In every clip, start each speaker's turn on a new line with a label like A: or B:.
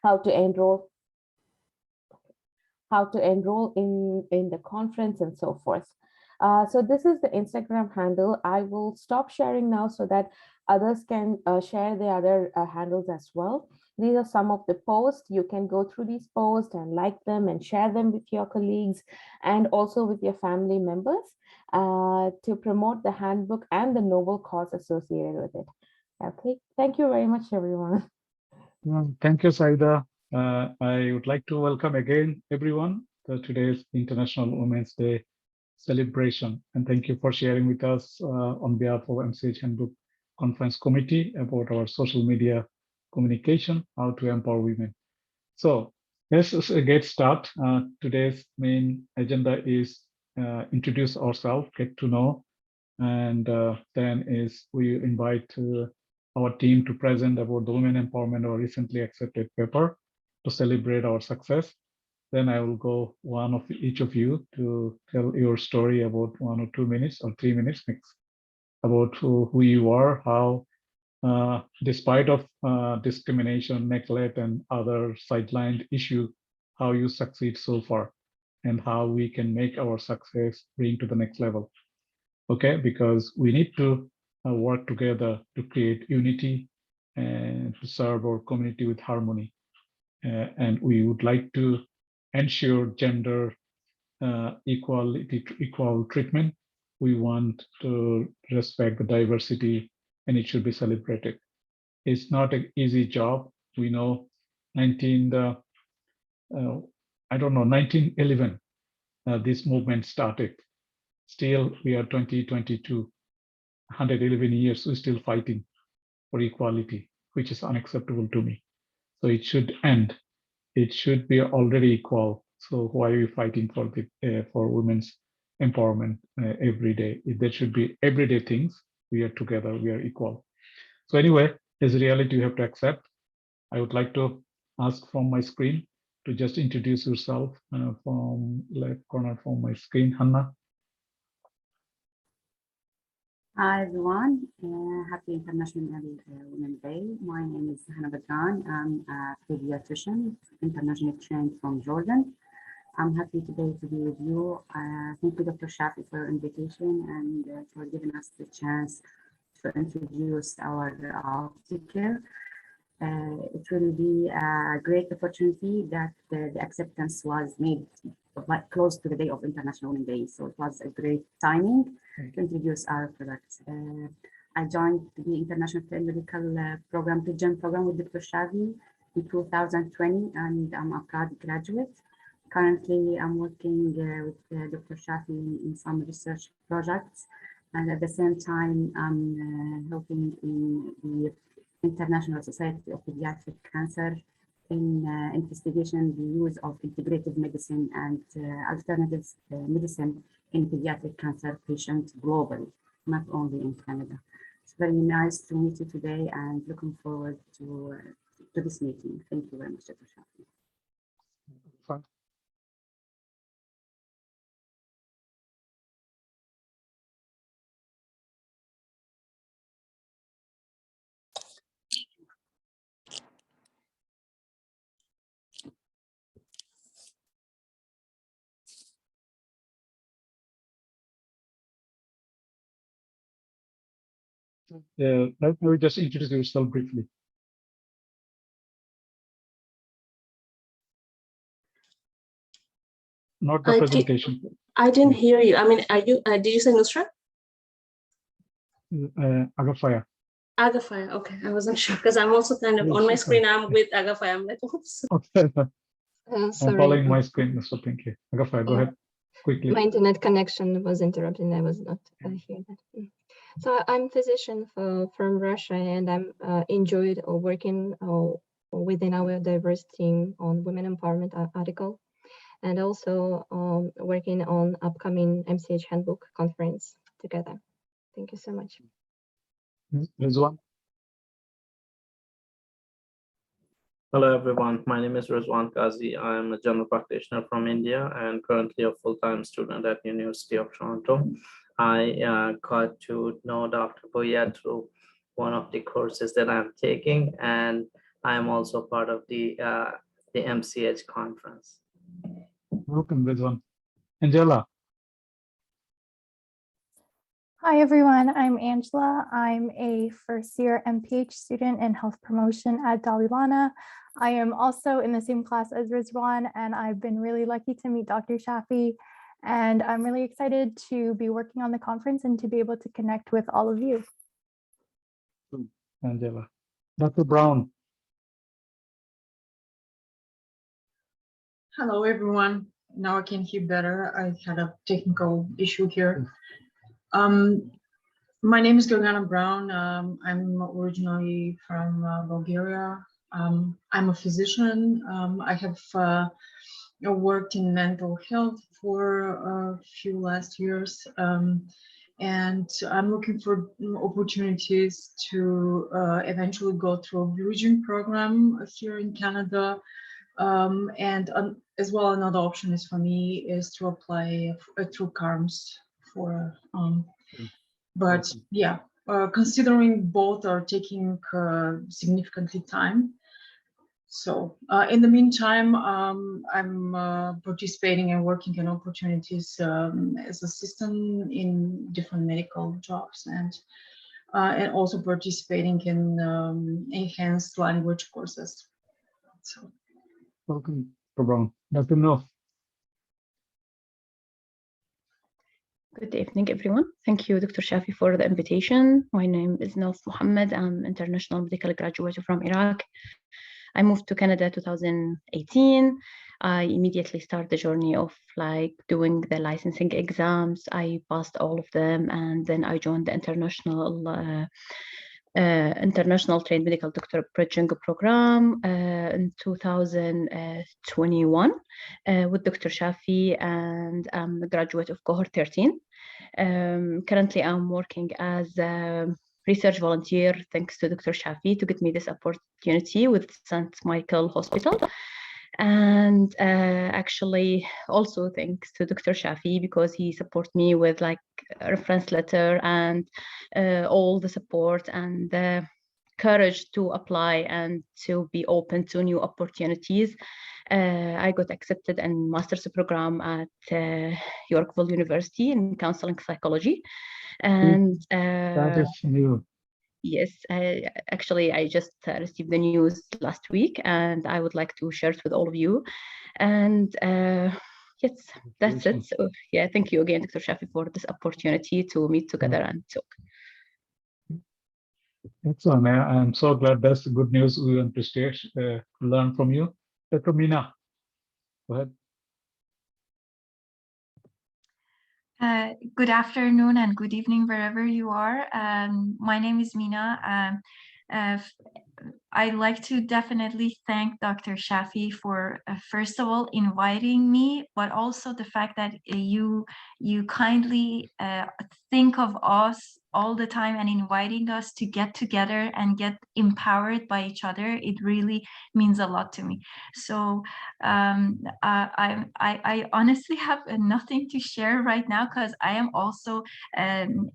A: how to enroll in the conference and so forth. So this is the Instagram handle. I will stop sharing now so that others can share the other handles as well. These are some of the posts. You can go through these posts and like them and share them with your colleagues and also with your family members to promote the handbook and the noble cause associated with it. Okay, thank you very much, everyone.
B: Thank you, Saida. I would like to welcome again everyone to today's International Women's Day celebration, and thank you for sharing with us on behalf of MCH Handbook Conference Committee about our social media communication, how to empower women. So let's get started. Today's main agenda is introduce ourselves, get to know, and then is we invite our team to present about the women empowerment or recently accepted paper to celebrate our success. Then I will go one of each of you to tell your story about 1 or 2 minutes or 3 minutes mix about who you are, how despite of discrimination, neglect, and other sidelined issue, how you succeed so far and how we can make our success bring to the next level. Okay, because we need to work together to create unity and to serve our community with harmony. And we would like to ensure gender equal treatment. We want to respect the diversity and it should be celebrated. It's not an easy job. We know 1911, this movement started. Still, we are 2022, 111 years, we're still fighting for equality, which is unacceptable to me. So it should end. It should be already equal. So why are we fighting for women's empowerment every day? There should be everyday things. We are together, we are equal. So anyway, there's a reality you have to accept. I would like to ask from my screen to just introduce yourself from left corner from my screen, Hanna.
C: Hi everyone, happy International Women's Day. My name is Hannah Badran. I'm a pediatrician, internationally trained from Jordan. I'm happy today to be with you. Thank you, Dr. Shafi, for your invitation and for giving us the chance to introduce our speaker. It will be a great opportunity that the acceptance was made close to the day of International Women's Day. So it was a great timing to introduce our products. I joined the International Medical Program, PGEM program with Dr. Shafi in 2020, and I'm a proud graduate. Currently, I'm working with Dr. Shafi in some research projects, and at the same time, I'm helping in the International Society of Pediatric Cancer in investigation the use of integrative medicine and alternative medicine in pediatric cancer patients globally, not only in Canada. It's very nice to meet you today and looking forward to this meeting. Thank you very much, Dr. Shafi.
B: Let me just introduce yourself briefly. Not the presentation.
D: I didn't hear you. I mean, are you? Did you say Nusra?
B: Agafaya.
D: Agafaya. Okay, I wasn't sure because I'm also kind of on my screen. I'm with Agafaya. I'm like, oops.
B: Okay.
E: Sorry.
B: I'm following my screen, so thank you. Agafaya, go ahead quickly.
E: My internet connection was interrupted. I was not here. So I'm a physician from Russia, and I'm enjoyed working within our diverse team on women empowerment article, and also working on upcoming MCH Handbook conference together. Thank you so much.
B: Rizwan.
F: Hello everyone, my name is Rizwan Qazi. I am a general practitioner from India and currently a full-time student at University of Toronto. I got to know Dr. Bhuiya through one of the courses that I'm taking, and I am also part of the MCH conference.
B: Welcome, Rizwan. Angela.
G: Hi, everyone. I'm Angela. I'm a first-year MPH student in health promotion at Dalai Lama. I am also in the same class as Rizwan, and I've been really lucky to meet Dr. Shafi. And I'm really excited to be working on the conference and to be able to connect with all of you.
B: Angela. Dr. Brown.
H: Hello, everyone. Now I can hear better. I had a technical issue here. My name is Gilgana Brown. I'm originally from Bulgaria. I'm a physician. I have worked in mental health for a few last years. And I'm looking for opportunities to eventually go through a bridging program here in Canada. As well, another option is for me is to apply through CARMS for, but yeah, considering both are taking significantly time. So in the meantime, I'm participating and working in opportunities as assistant in different medical jobs and also participating in enhanced language courses. So.
B: Welcome, Dr. Brown. Dr. Nof.
I: Good evening, everyone. Thank you, Dr. Shafi, for the invitation. My name is Nauf Mohammed. I'm international medical graduate from Iraq. I moved to Canada 2018. I immediately started the journey of doing the licensing exams. I passed all of them, and then I joined the international trained medical doctor bridging program in 2021 with Dr. Shafi, and I'm a graduate of cohort 13. Currently, I'm working as a research volunteer, thanks to Dr. Shafi, to get me this opportunity with St. Michael Hospital. And actually also thanks to Dr. Shafi, because he supported me with a reference letter and all the support and the courage to apply and to be open to new opportunities. I got accepted in master's program at Yorkville University in counseling psychology. And
B: that is new.
I: Yes, actually, I just received the news last week, and I would like to share it with all of you. And yes, that's it. So yeah, thank you again, Dr. Shafi, for this opportunity to meet together and talk.
B: Excellent. I'm so glad that's good news. We want to learn from you. Dr. Mina, go ahead.
J: Good afternoon and good evening wherever you are. My name is Mina. I'd like to definitely thank Dr. Shafi for first of all inviting me, but also the fact that you kindly think of us all the time and inviting us to get together and get empowered by each other. It really means a lot to me. So I honestly have nothing to share right now, because I am also an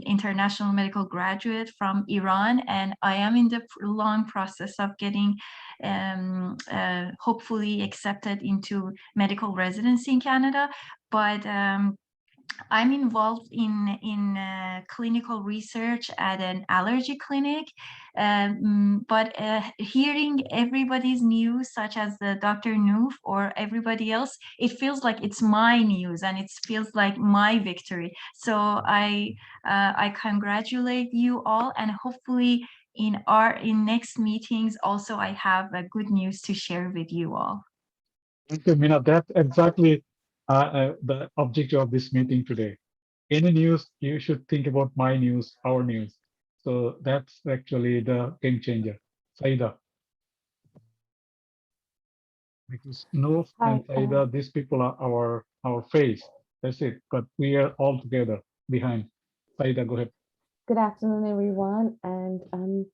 J: international medical graduate from Iran, and I am in the long process of getting hopefully accepted into medical residency in Canada. But I'm involved in clinical research at an allergy clinic, but hearing everybody's news, such as the Dr. Noof or everybody else, it feels like it's my news and it feels like my victory. So I congratulate you all, and hopefully in next meetings also I have good news to share with you all.
B: Thank you, Mina. That's exactly the objective of this meeting today. Any news, you should think about my news, our news. So that's actually the game changer. Saida. Because Noof and Saida, these people are our face. That's it. But we are all together behind. Saida, go ahead.
A: Good afternoon, everyone. And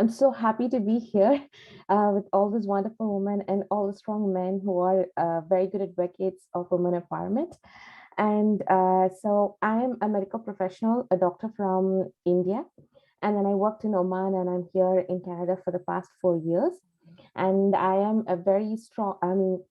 A: I'm so happy to be here with all these wonderful women and all the strong men who are very good advocates of women empowerment. And so I'm a medical professional, a doctor from India. And then I worked in Oman, and I'm here in Canada for the past 4 years. and I am a very strong, I mean,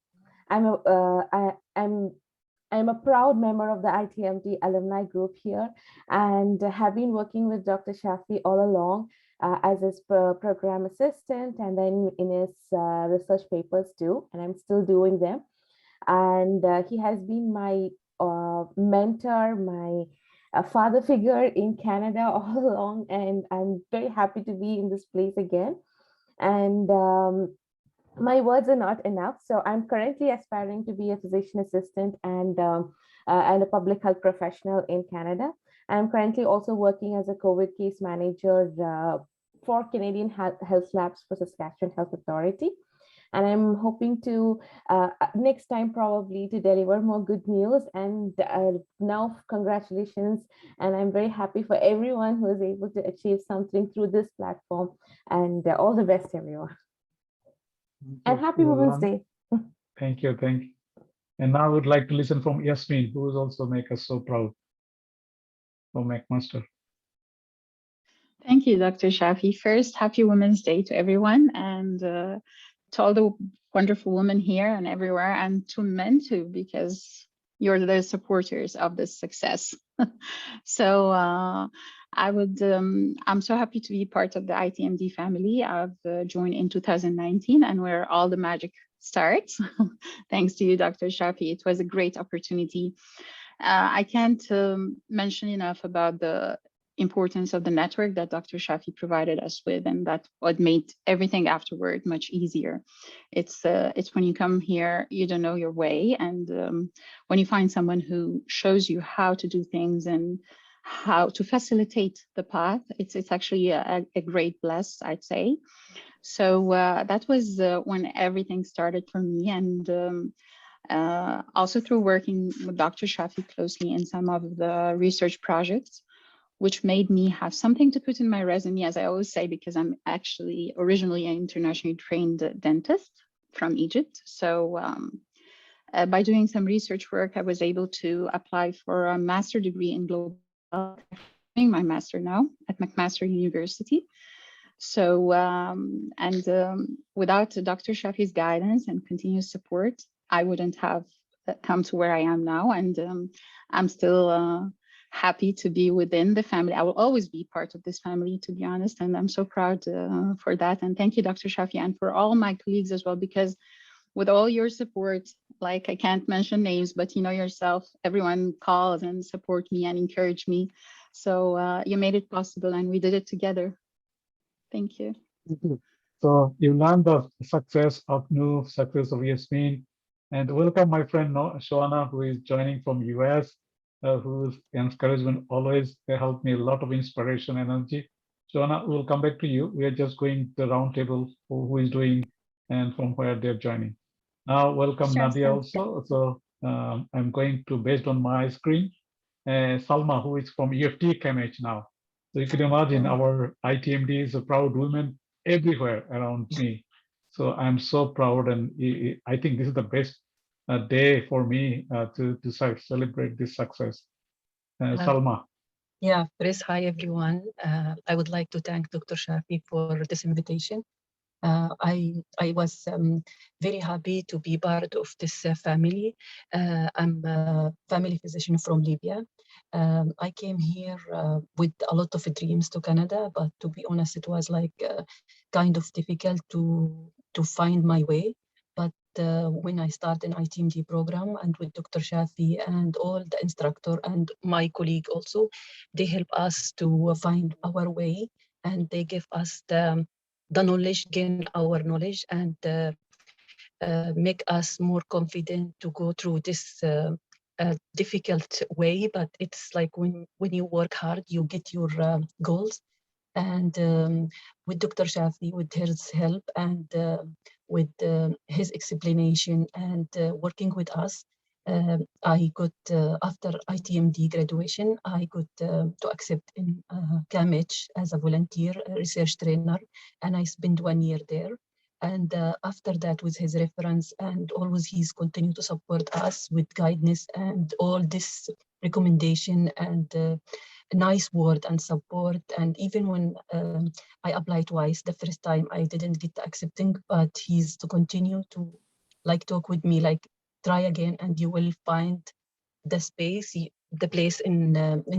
A: I'm a proud member of the ITMD alumni group here, and have been working with Dr. Shafi all along as his program assistant, and then in his research papers too, and I'm still doing them. And he has been my mentor, my father figure in Canada all along, and I'm very happy to be in this place again. And my words are not enough. So I'm currently aspiring to be a physician assistant and a public health professional in Canada. I'm currently also working as a COVID case manager for Canadian Health Labs for Saskatchewan Health Authority. And I'm hoping to next time probably to deliver more good news. And now congratulations. And I'm very happy for everyone who is able to achieve something through this platform. And all the best, everyone. And happy Women's Day.
B: Thank you. Thank you. And now I would like to listen from Yasmin, who is also make us so proud from McMaster.
K: Thank you, Dr. Shafi. First, happy Women's Day to everyone, and to all the wonderful women here and everywhere, and to men too, because you're the supporters of this success. So I'm so happy to be part of the ITMD family. I've joined in 2019, and where all the magic starts. Thanks to you, Dr. Shafi. It was a great opportunity. I can't mention enough about the importance of the network that Dr. Shafi provided us with, and that what made everything afterward much easier. It's when you come here, you don't know your way, and when you find someone who shows you how to do things and how to facilitate the path, it's actually a great bless, I'd say. So that was when everything started for me, and also through working with Dr. Shafi closely in some of the research projects, which made me have something to put in my resume, as I always say, because I'm actually originally an internationally trained dentist from Egypt. So by doing some research work, I was able to apply for a master's degree in global health, doing my master now at McMaster University. So, without Dr. Shafi's guidance and continuous support, I wouldn't have come to where I am now. And I'm still happy to be within the family. I will always be part of this family, to be honest, and I'm so proud for that. And thank you, Dr. Shafi, and for all my colleagues as well, because with all your support, like I can't mention names, but you know yourself, everyone calls and support me and encourage me. So you made it possible, and we did it together. Thank you.
B: So you learned the success of Yasmin, and welcome my friend Shoana, who is joining from US. Whose encouragement always helped me a lot of inspiration, energy. Joanna, we'll come back to you. We are just going the round table for who is doing and from where they're joining. Now, welcome
L: Sure,
B: Nadia also. So I'm going to, based on my screen, Salma, who is from EFT CAMH now. So you can imagine our ITMD is a proud women everywhere around me. So I'm so proud, and I think this is the best day for me to celebrate this success. Salma.
L: Yeah, Chris, hi everyone. I would like to thank Dr. Shafi for this invitation. I was very happy to be part of this family. I'm a family physician from Libya. I came here with a lot of dreams to Canada, but to be honest, it was like kind of difficult to find my way. But when I started an ITMD program and with Dr. Shafi and all the instructor and my colleague also, they help us to find our way, and they give us the knowledge, gain our knowledge, and make us more confident to go through this difficult way. But it's like when you work hard, you get your goals. And with Dr. Shafi, with his help and with his explanation and working with us, I got, after ITMD graduation, I got to accept in CAMH as a volunteer research trainer, and I spent 1 year there. And after that, with his reference and always he's continued to support us with guidance and all this recommendation and nice word and support. And even when I applied twice, the first time I didn't get accepting, but he's to continue to like talk with me, like try again, and you will find the space, the place in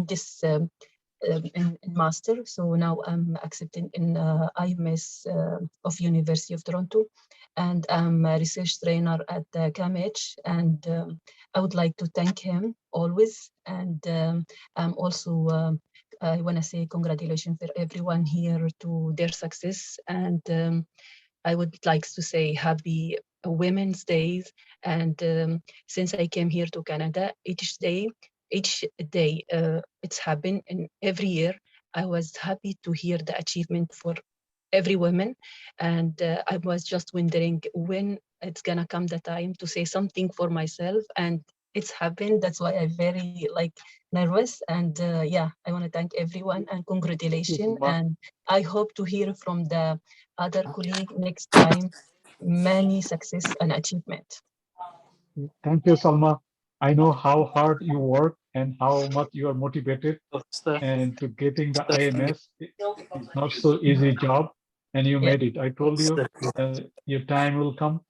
L: this in master. So now I'm accepting in IMS of University of Toronto, and I'm a research trainer at the CAMH. And I would like to thank him always. And I'm also I want to say congratulations for everyone here to their success. And I would like to say happy Women's Day. And since I came here to Canada, each day it's happened, and every year I was happy to hear the achievement for every woman. And I was just wondering when it's gonna come the time to say something for myself, and it's happened. That's why I'm very like nervous. And yeah, I want to thank everyone and congratulations. And I hope to hear from the other colleague next time. Many success and achievement.
B: Thank you, Salma. I know how hard you work and how much you are motivated, and to getting the IMS is not so easy job, and you made it. I told you your time will come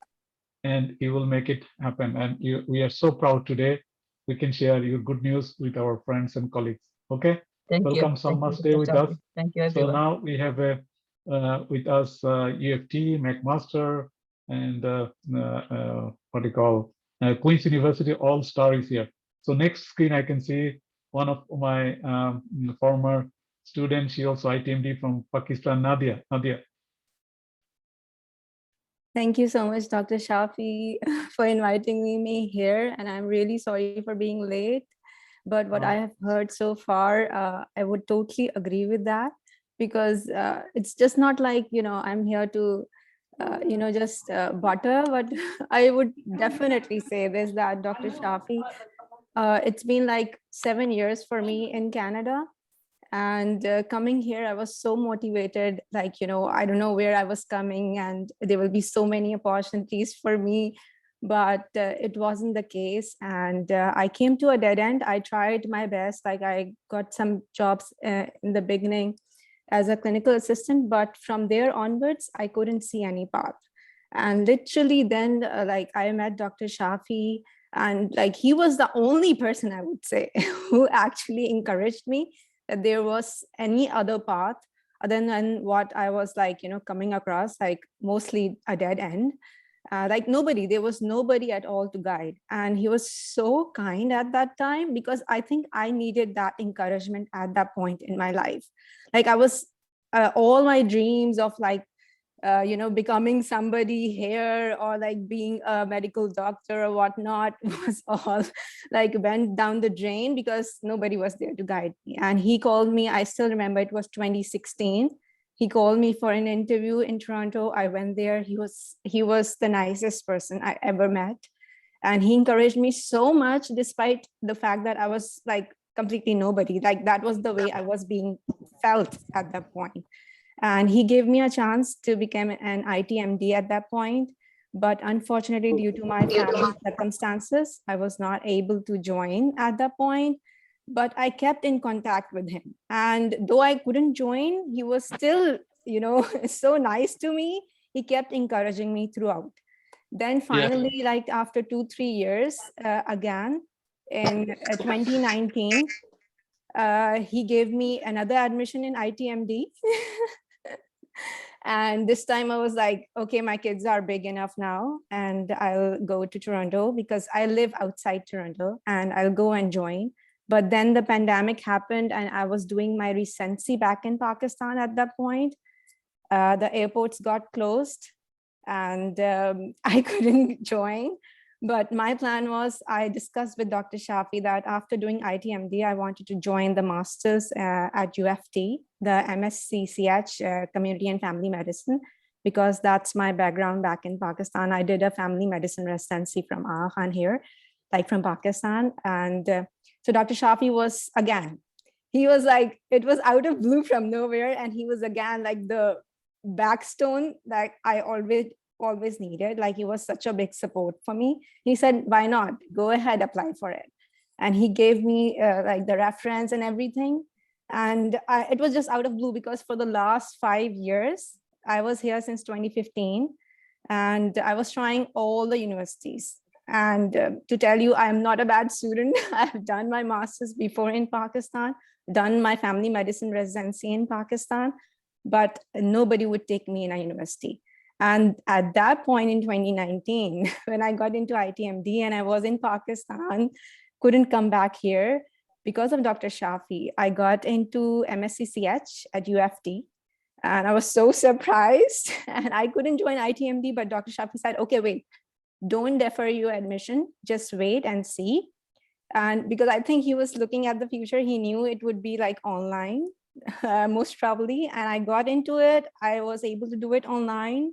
B: and you will make it happen. And we are so proud today. We can share your good news with our friends and colleagues. Okay.
L: Thank you.
B: Welcome, Salma. Stay with us.
L: Thank you,
B: So
L: everyone.
B: now we have with us UFT, McMaster, and what do you call Queen's University All-Star is here. So next screen I can see one of my former students. She also ITMD from Pakistan, Nadia. Nadia.
M: Thank you so much, Dr. Shafi, for inviting me here. And I'm really sorry for being late. But what I have heard so far, I would totally agree with that, because it's just not like, I'm here to, just butter. But I would definitely say this, that Dr. Shafi, it's been like 7 years for me in Canada. And coming here, I was so motivated, like, I don't know where I was coming, and there will be so many opportunities for me, but it wasn't the case. And I came to a dead end. I tried my best. Like, I got some jobs in the beginning as a clinical assistant, but from there onwards, I couldn't see any path. And literally then, like, I met Dr. Shafi, and like, he was the only person, I would say, who actually encouraged me that there was any other path other than what I was like, coming across, like mostly a dead end. Like there was nobody at all to guide. And he was so kind at that time, because I think I needed that encouragement at that point in my life. Like I was, all my dreams of like, becoming somebody here, or like being a medical doctor or whatnot, was all like went down the drain, because nobody was there to guide me. And he called me, I still remember, it was 2016. He called me for an interview in Toronto. I went there. He was the nicest person I ever met. And he encouraged me so much, despite the fact that I was like completely nobody. Like that was the way I was being felt at that point. And he gave me a chance to become an ITMD at that point. But unfortunately, due to my family circumstances, I was not able to join at that point. But I kept in contact with him. And though I couldn't join, he was still, so nice to me. He kept encouraging me throughout. Then finally, like after 2-3 years, again, in 2019, he gave me another admission in ITMD. And this time I was like, okay, my kids are big enough now, and I'll go to Toronto, because I live outside Toronto, and I'll go and join. But then the pandemic happened, and I was doing my recency back in Pakistan at that point. The airports got closed, and I couldn't join. But my plan was, I discussed with Dr. Shafi that after doing ITMD, I wanted to join the master's at UFT, the MSCCH, Community and Family Medicine, because that's my background back in Pakistan. I did a family medicine residency from Aga Khan here, like from Pakistan. And so Dr. Shafi was, again, he was like, it was out of blue from nowhere. And he was, again, like the backstone that I always needed. Like he was such a big support for me. He said, why not? Go ahead, apply for it. And he gave me like the reference and everything. And it was just out of blue because for the last 5 years, I was here since 2015, and I was trying all the universities. And to tell you, I'm not a bad student. I've done my master's before in Pakistan, done my family medicine residency in Pakistan, but nobody would take me in a university. And at that point in 2019, when I got into ITMD and I was in Pakistan, couldn't come back here because of Dr. Shafi, I got into MSCCH at UFT. And I was so surprised, and I couldn't join ITMD, but Dr. Shafi said, okay, wait, don't defer your admission, just wait and see. And because I think he was looking at the future, he knew it would be like online, most probably. And I got into it. I was able to do it online,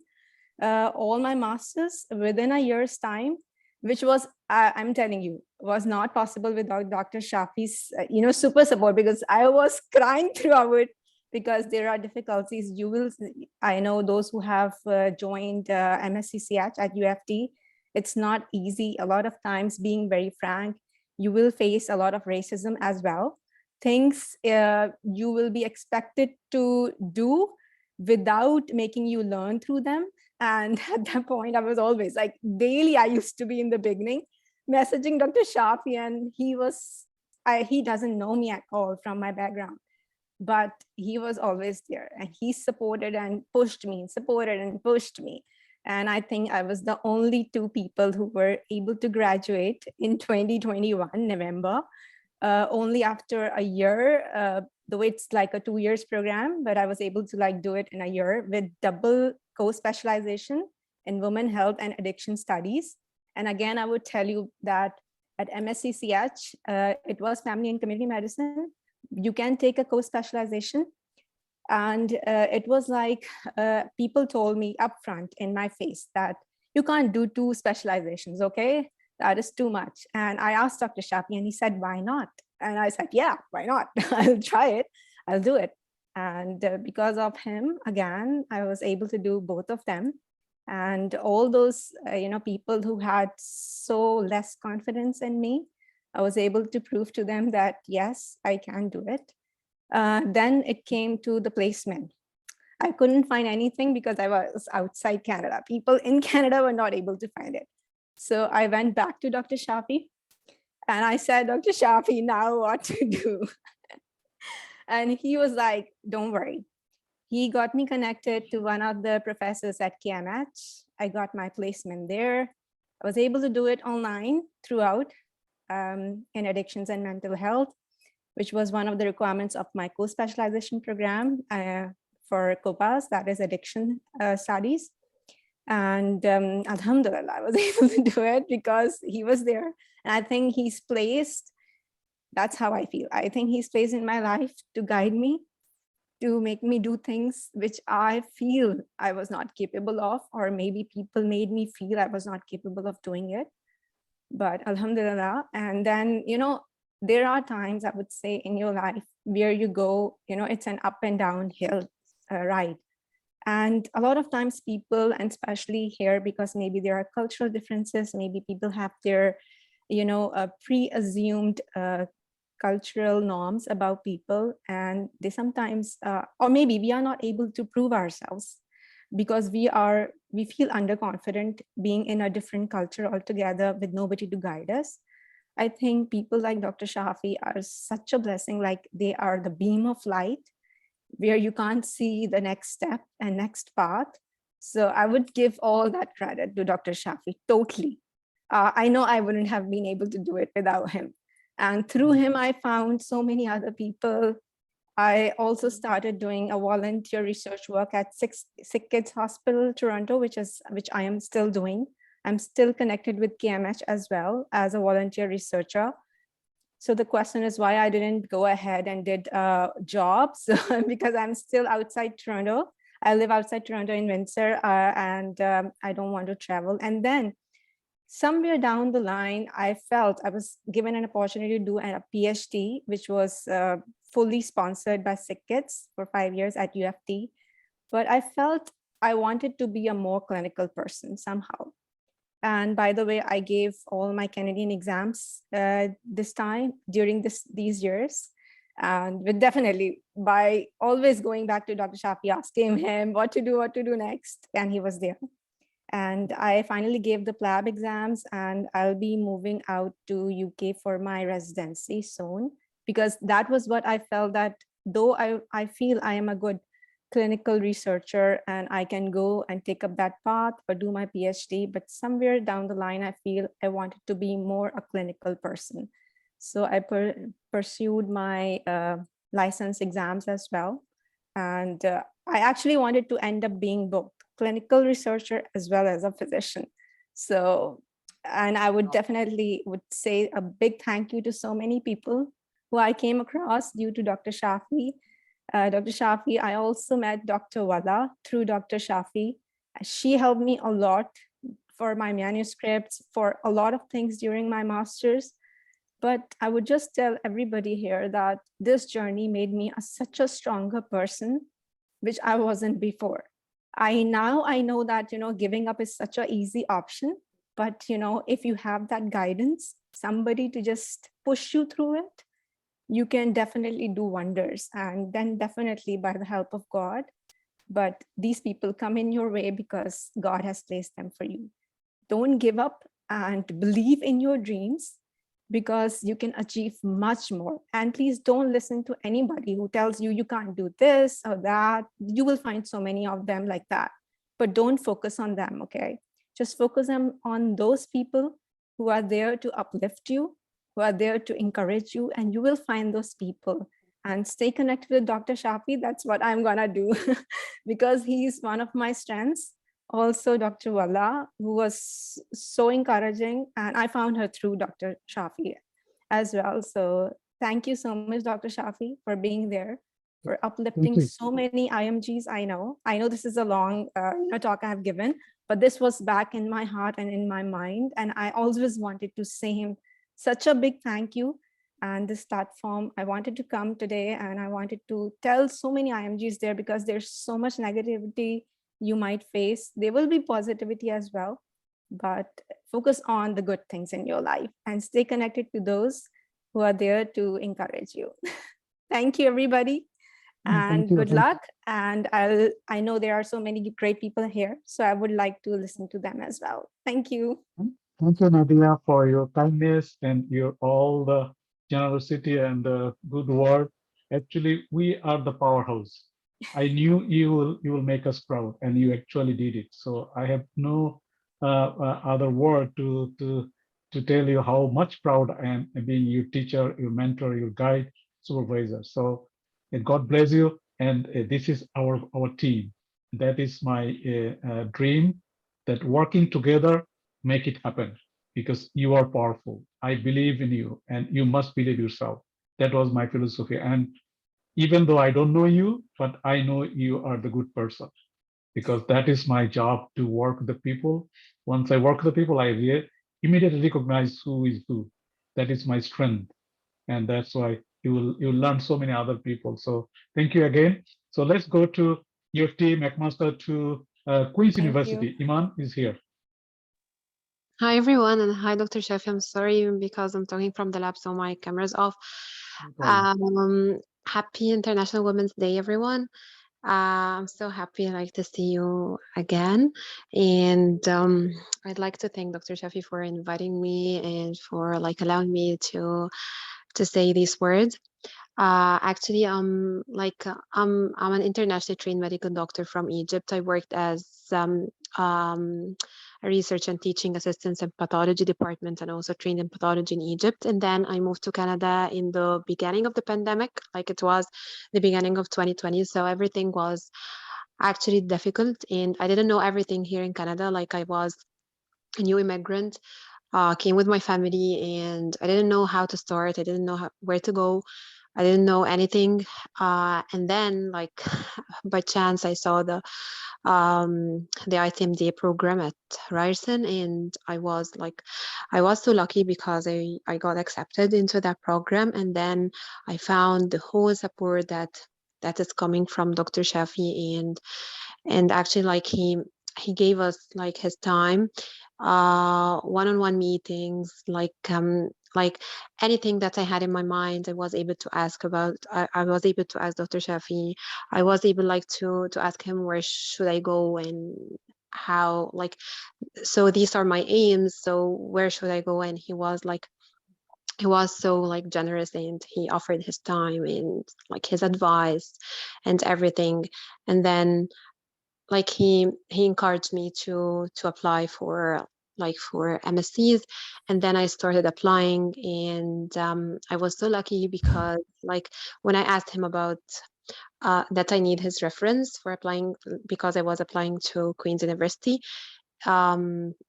M: all my masters within a year's time, which was, I'm telling you, was not possible without Dr. Shafi's, super support, because I was crying throughout it, because there are difficulties. You will, I know those who have joined MSCCH at UFT, it's not easy. A lot of times, being very frank, you will face a lot of racism as well. Things you will be expected to do without making you learn through them. And at that point, I was always like daily, I used to be in the beginning messaging Dr. Shafi, and he doesn't know me at all from my background, but he was always there, and he supported and pushed me, supported and pushed me. And I think I was the only 2 people who were able to graduate in 2021 November, only after a year, though it's like a 2 years program, but I was able to like do it in a year with double co-specialization in women health and addiction studies. And again, I would tell you that at MSCCH, it was family and community medicine. You can take a co-specialization. And it was like people told me upfront in my face that you can't do 2 specializations, okay? That is too much. And I asked Dr. Shafi, and he said, why not? And I said, yeah, why not? I'll try it. I'll do it. And because of him, again, I was able to do both of them. And all those, people who had so less confidence in me, I was able to prove to them that, yes, I can do it. Then it came to the placement. I couldn't find anything because I was outside Canada. People in Canada were not able to find it. So I went back to Dr. Shafi and I said, Dr. Shafi, now what to do? And he was like, don't worry. He got me connected to one of the professors at KMH. I got my placement there. I was able to do it online throughout in addictions and mental health, which was one of the requirements of my co-specialization program for COPAS, that is addiction studies. And alhamdulillah, I was able to do it because he was there. And I think he's placed, that's how I feel. I think he's placed in my life to guide me, to make me do things which I feel I was not capable of, or maybe people made me feel I was not capable of doing it. But alhamdulillah. And then, there are times I would say in your life where you go, it's an up and down hill ride. And a lot of times people, and especially here, because maybe there are cultural differences, maybe people have their, pre-assumed cultural norms about people, and they sometimes, or maybe we are not able to prove ourselves because we feel underconfident being in a different culture altogether with nobody to guide us. I think people like Dr. Shafi are such a blessing, like they are the beam of light where you can't see the next step and next path. So I would give all that credit to Dr. Shafi, totally. I know I wouldn't have been able to do it without him. And through him, I found so many other people. I also started doing a volunteer research work at Sick Kids Hospital, Toronto, which I am still doing. I'm still connected with KMH as well as a volunteer researcher. So the question is why I didn't go ahead and did jobs because I'm still outside Toronto. I live outside Toronto in Windsor and I don't want to travel. And then somewhere down the line, I felt I was given an opportunity to do a PhD, which was fully sponsored by Sick Kids for 5 years at UFT. But I felt I wanted to be a more clinical person somehow. And by the way, I gave all my Canadian exams this time during these years. And with definitely by always going back to Dr. Shafi, asking him what to do next. And he was there. And I finally gave the PLAB exams, and I'll be moving out to UK for my residency soon, because that was what I felt, that though I feel I am a good clinical researcher and I can go and take up that path or do my PhD, but somewhere down the line, I feel I wanted to be more a clinical person. So I pursued my license exams as well. And I actually wanted to end up being both clinical researcher as well as a physician. So, and I would definitely say a big thank you to so many people who I came across due to Dr. Shafi. Dr. Shafi, I also met Dr. Wala through Dr. Shafi. She helped me a lot for my manuscripts, for a lot of things during my master's. But I would just tell everybody here that this journey made me such a stronger person, which I wasn't before. I know that, giving up is such an easy option, but, if you have that guidance, somebody to just push you through it, you can definitely do wonders. And then definitely by the help of God, but these people come in your way because God has placed them for you. Don't give up and believe in your dreams, because you can achieve much more. And please don't listen to anybody who tells you you can't do this or that. You will find so many of them like that, but don't focus on them, okay? Just focus on those people who are there to uplift you, who are there to encourage you, and you will find those people. And stay connected with Dr. Shafi. That's what I'm gonna do because he's one of my strengths. Also, Dr. Wala, who was so encouraging, and I found her through Dr. Shafi as well. So thank you so much, Dr. Shafi, for being there, for uplifting so many IMGs. I know this is a long talk I have given, but this was back in my heart and in my mind. And I always wanted to say him such a big thank you. And this platform, I wanted to come today and I wanted to tell so many IMGs there, because there's so much negativity you might face. There will be positivity as well, but focus on the good things in your life and stay connected to those who are there to encourage you. Thank you, everybody, and good luck. And I know there are so many great people here, so I would like to listen to them as well. Thank you.
B: Thank you, Nadia, for your kindness and your all the generosity and the good word. Actually, we are the powerhouse. I knew you will make us proud, and you actually did it. So I have no other word to tell you how much proud I am being your teacher, your mentor, your guide, supervisor. So God bless you. And this is our team. That is my dream, that working together make it happen, because you are powerful. I believe in you, and you must believe yourself. That was my philosophy. And even though I don't know you, but I know you are the good person, because that is my job, to work with the people. Once I work with the people, I immediately recognize who is who. That is my strength. And that's why you will learn so many other people. So thank you again. So let's go to your team, McMaster, to Queen's University. Iman is here.
N: Hi, everyone, and hi, Dr. Shafi. I'm sorry because I'm talking from the lab, so my camera's off. Happy International Women's Day, everyone. I'm so happy to see you again. And I'd like to thank Dr. Shafi for inviting me and for allowing me to say these words. Actually, I'm an internationally trained medical doctor from Egypt. I worked as a research and teaching assistant in pathology department, and also trained in pathology in Egypt. And then I moved to Canada in the beginning of the pandemic, it was the beginning of 2020. So everything was actually difficult, and I didn't know everything here in Canada. I was a new immigrant, came with my family, and I didn't know how to start. I didn't know where to go. I didn't know anything. And then by chance, I saw the ITMD program at Ryerson, and I was so lucky because I got accepted into that program. And then I found the whole support that is coming from Dr. Shafi, and actually he gave us his time one-on-one meetings, like anything that I had in my mind, I was able to ask about. I was able to ask Dr. Shafi. I was able like to ask him where should I go and how, like, so these are my aims, so where should I go? And he was so like generous, and he offered his time and like his advice and everything. And then like he encouraged me to apply for MSCs, and then I started applying. And I was so lucky because like when I asked him about that I need his reference for applying, because I was applying to Queen's University,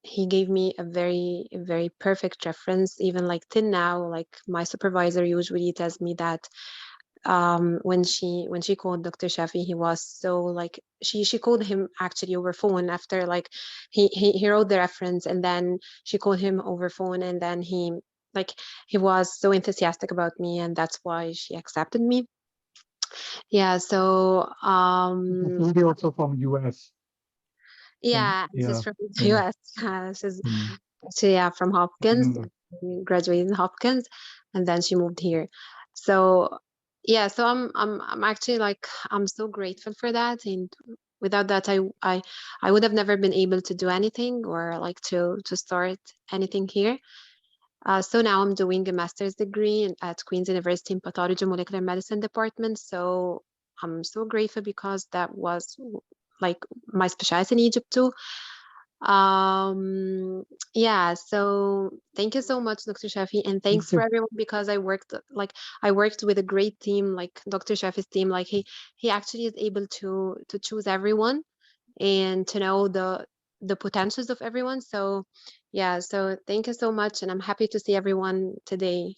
N: he gave me a very perfect reference. Even like till now, like my supervisor usually tells me that when she called Dr. Shafi, he was so like, she called him actually over phone after like he wrote the reference, and then she called him over phone, and then he was so enthusiastic about me, and that's why she accepted me. Yeah, so
B: Lady also from US.
N: yeah,
B: Yeah,
N: she's from the
B: yeah.
N: US. She's from Hopkins, graduated in Hopkins, and then she moved here. So yeah, so I'm actually like, I'm so grateful for that, and without that I would have never been able to do anything, or like to start anything here. So now I'm doing a master's degree at Queen's University in Pathology and Molecular Medicine department. So I'm so grateful because that was like my specialty in Egypt too. Yeah, so thank you so much, Dr. Shafi, and thanks for everyone, because I worked with a great team, like Dr. Shafi's team. Like he actually is able to choose everyone and to know the potentials of everyone. So yeah, so thank you so much, and I'm happy to see everyone today.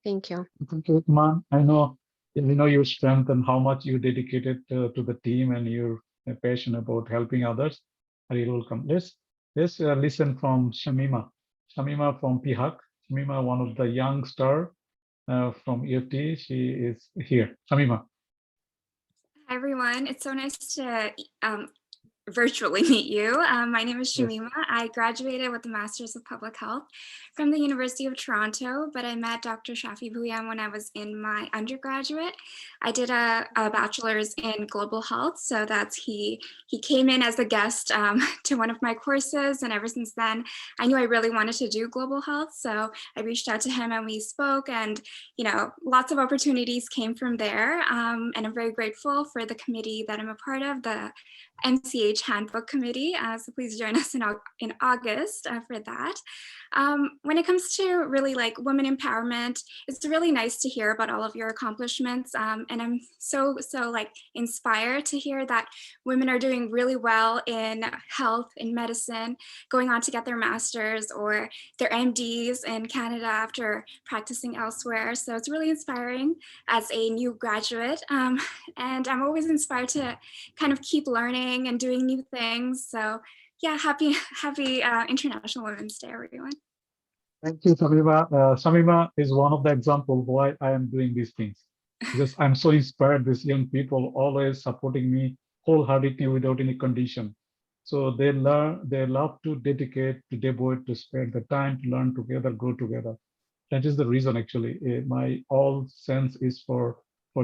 N: Thank you.
B: Thank you, Iman. I know your strength and how much you dedicated to the team, and your passion about helping others. I really welcome. Let's listen from Shamima. Shamima from PHAC. Shamima, one of the young star from EFT. She is here. Shamima.
O: Hi, everyone. It's so nice to virtually meet you. My name is Shamima. Yes. I graduated with a Master's of Public Health from the University of Toronto, but I met Dr. Shafi Bhuyam when I was in my undergraduate. I did a bachelor's in global health, so that's he came in as a guest to one of my courses, and ever since then, I knew I really wanted to do global health, so I reached out to him and we spoke, and lots of opportunities came from there, and I'm very grateful for the committee that I'm a part of, the MCH Handbook Committee, so please join us in August for that. When it comes to really like women empowerment, it's really nice to hear about all of your accomplishments, and I'm so like inspired to hear that women are doing really well in health, in medicine, going on to get their masters or their MDs in Canada after practicing elsewhere. So it's really inspiring as a new graduate, and I'm always inspired to kind of keep learning and doing new things. So yeah, happy International Women's Day, everyone.
B: Thank you, Samima. Samima is one of the examples why I am doing these things, because I'm so inspired. These young people always supporting me wholeheartedly without any condition. So they love to dedicate, to devote, to spend the time to learn together, grow together. That is the reason, actually. My all sense is for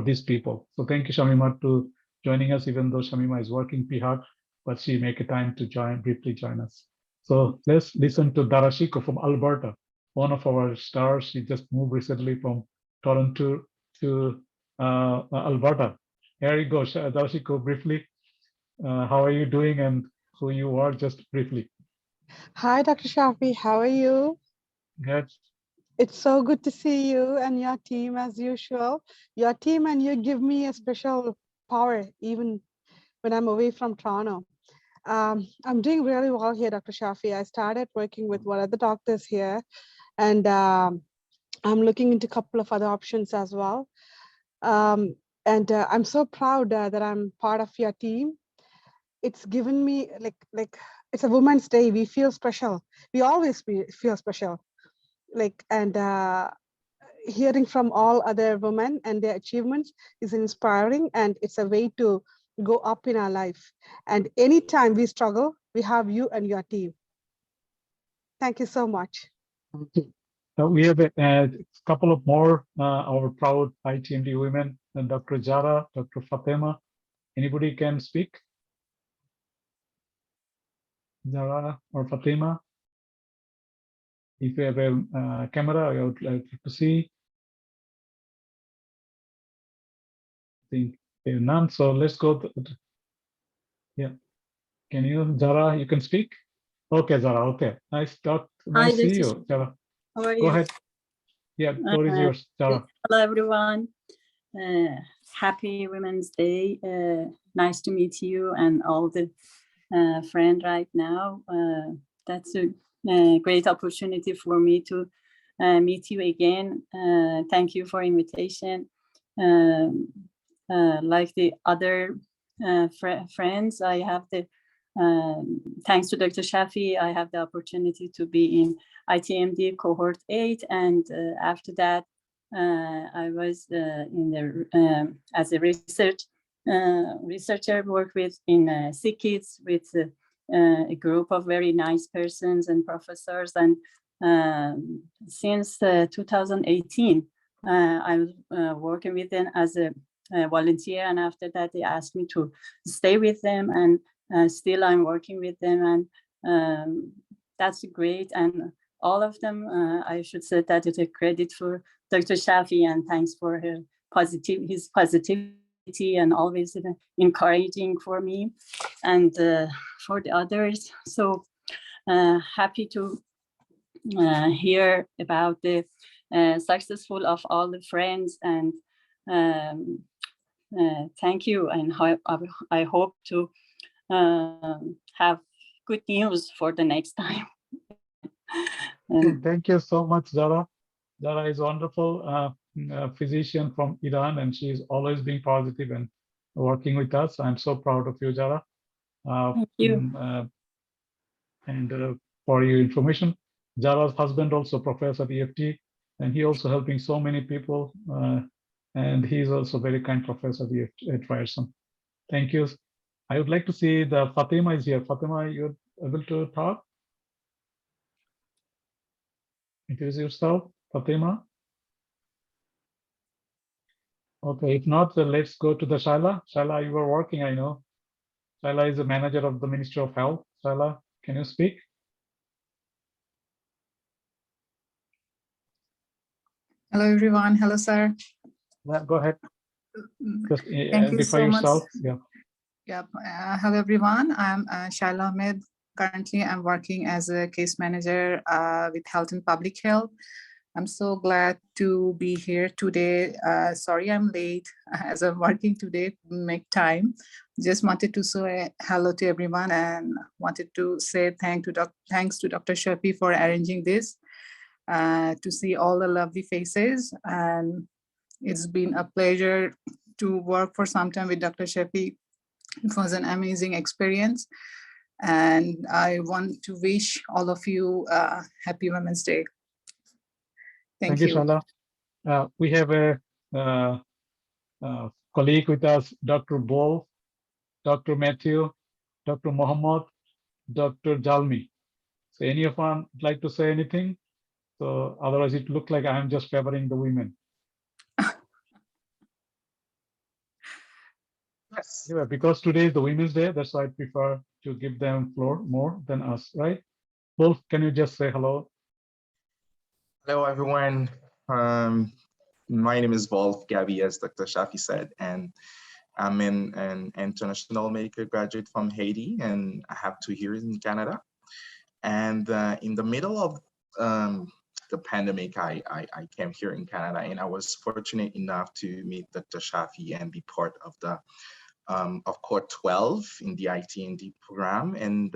B: these people. So thank you, Shamima, to joining us, even though Shamima is working PHAC, but she make a time to briefly join us. So let's listen to Darashiko from Alberta, one of our stars. She just moved recently from Toronto to Alberta. Here you go, Darashiko, briefly. How are you doing and who you are, just briefly?
P: Hi, Dr. Shafi. How are you?
B: Good.
P: It's so good to see you and your team as usual. Your team and you give me a special power even when I'm away from Toronto. I'm doing really well here, Dr. Shafi. I started working with one of the doctors here, and I'm looking into a couple of other options as well. I'm so proud that I'm part of your team. It's given me like it's a Women's Day. We feel special. We always feel special. Hearing from all other women and their achievements is inspiring, and it's a way to go up in our life. And anytime we struggle, we have you and your team. Thank you so much.
B: Okay. We have a couple of more our proud ITMD women, Dr. Jara, Dr. Fatima. Anybody can speak? Jara or Fatima? If you have a camera, I would like to see. I think none. So let's go. Yeah. Can you, Jara? You can speak. Okay, Zara. Okay. Nice talk. Nice to see you, Jara.
Q: How are
B: Go
Q: you?
B: ahead. Yeah, the floor is yours, Jara.
Q: Hello, everyone. Happy Women's Day. Nice to meet you and all the friends right now. That's a great opportunity for me to meet you again. Thank you for invitation. Like the other friends, I have the thanks to Dr. Shafi, I have the opportunity to be in ITMD cohort 8, and after that, I was in the as a researcher, work with in sick kids with a group of very nice persons and professors, and since 2018, I was working with them as a volunteer, and after that, they asked me to stay with them, and still I'm working with them, and that's great. And all of them, I should say that it's a credit for Dr. Shafi, and thanks for his positivity and always encouraging for me and for the others. So happy to hear about the successful of all the friends, and thank you, and I hope to have good news for the next time.
B: Thank you so much, Zara. Zara is wonderful physician from Iran, and she is always being positive and working with us. I'm so proud of you, Zara.
Q: Thank you.
B: And for your information, Zara's husband also professor at EFT, and he also helping so many people. And he's also very kind professor at Ryerson. Thank you. I would like to see the Fatima is here. Fatima, you're able to talk? Introduce yourself, Fatima. Okay, if not, then let's go to the Shaila. Shaila, you were working, I know. Shaila is the manager of the Ministry of Health. Shaila, can you speak?
R: Hello, everyone. Hello, sir.
B: Yeah, go ahead. Just
R: Thank you
B: identify
R: so much.
B: yourself. Yeah.
R: Yep. Hello, everyone. I'm Shaila Ahmed. Currently, I'm working as a case manager with Health and Public Health. I'm so glad to be here today. Sorry I'm late as I'm working today, make time. Just wanted to say hello to everyone and wanted to say thanks to Dr. Shafi for arranging this, to see all the lovely faces. And it's been a pleasure to work for some time with Dr. Shafi. It was an amazing experience. And I want to wish all of you happy Women's Day. Thank you.
B: Shaila. We have a colleague with us, Dr. Bol, Dr. Matthew, Dr. Mohammed, Dr. Jalmi. So any of them would like to say anything? So otherwise it looked like I'm just favoring the women.
R: Yes.
B: Yeah, because today is the Women's Day, that's why I prefer to give them floor more than us, right? Wolf, can you just say hello?
S: Hello, everyone. My name is Wolf Gabi, as Dr. Shafi said, and I'm an international medical graduate from Haiti, and I have 2 years in Canada. And in the middle of the pandemic, I came here in Canada, and I was fortunate enough to meet Dr. Shafi and be part of the of Core 12 in the ITMD program. And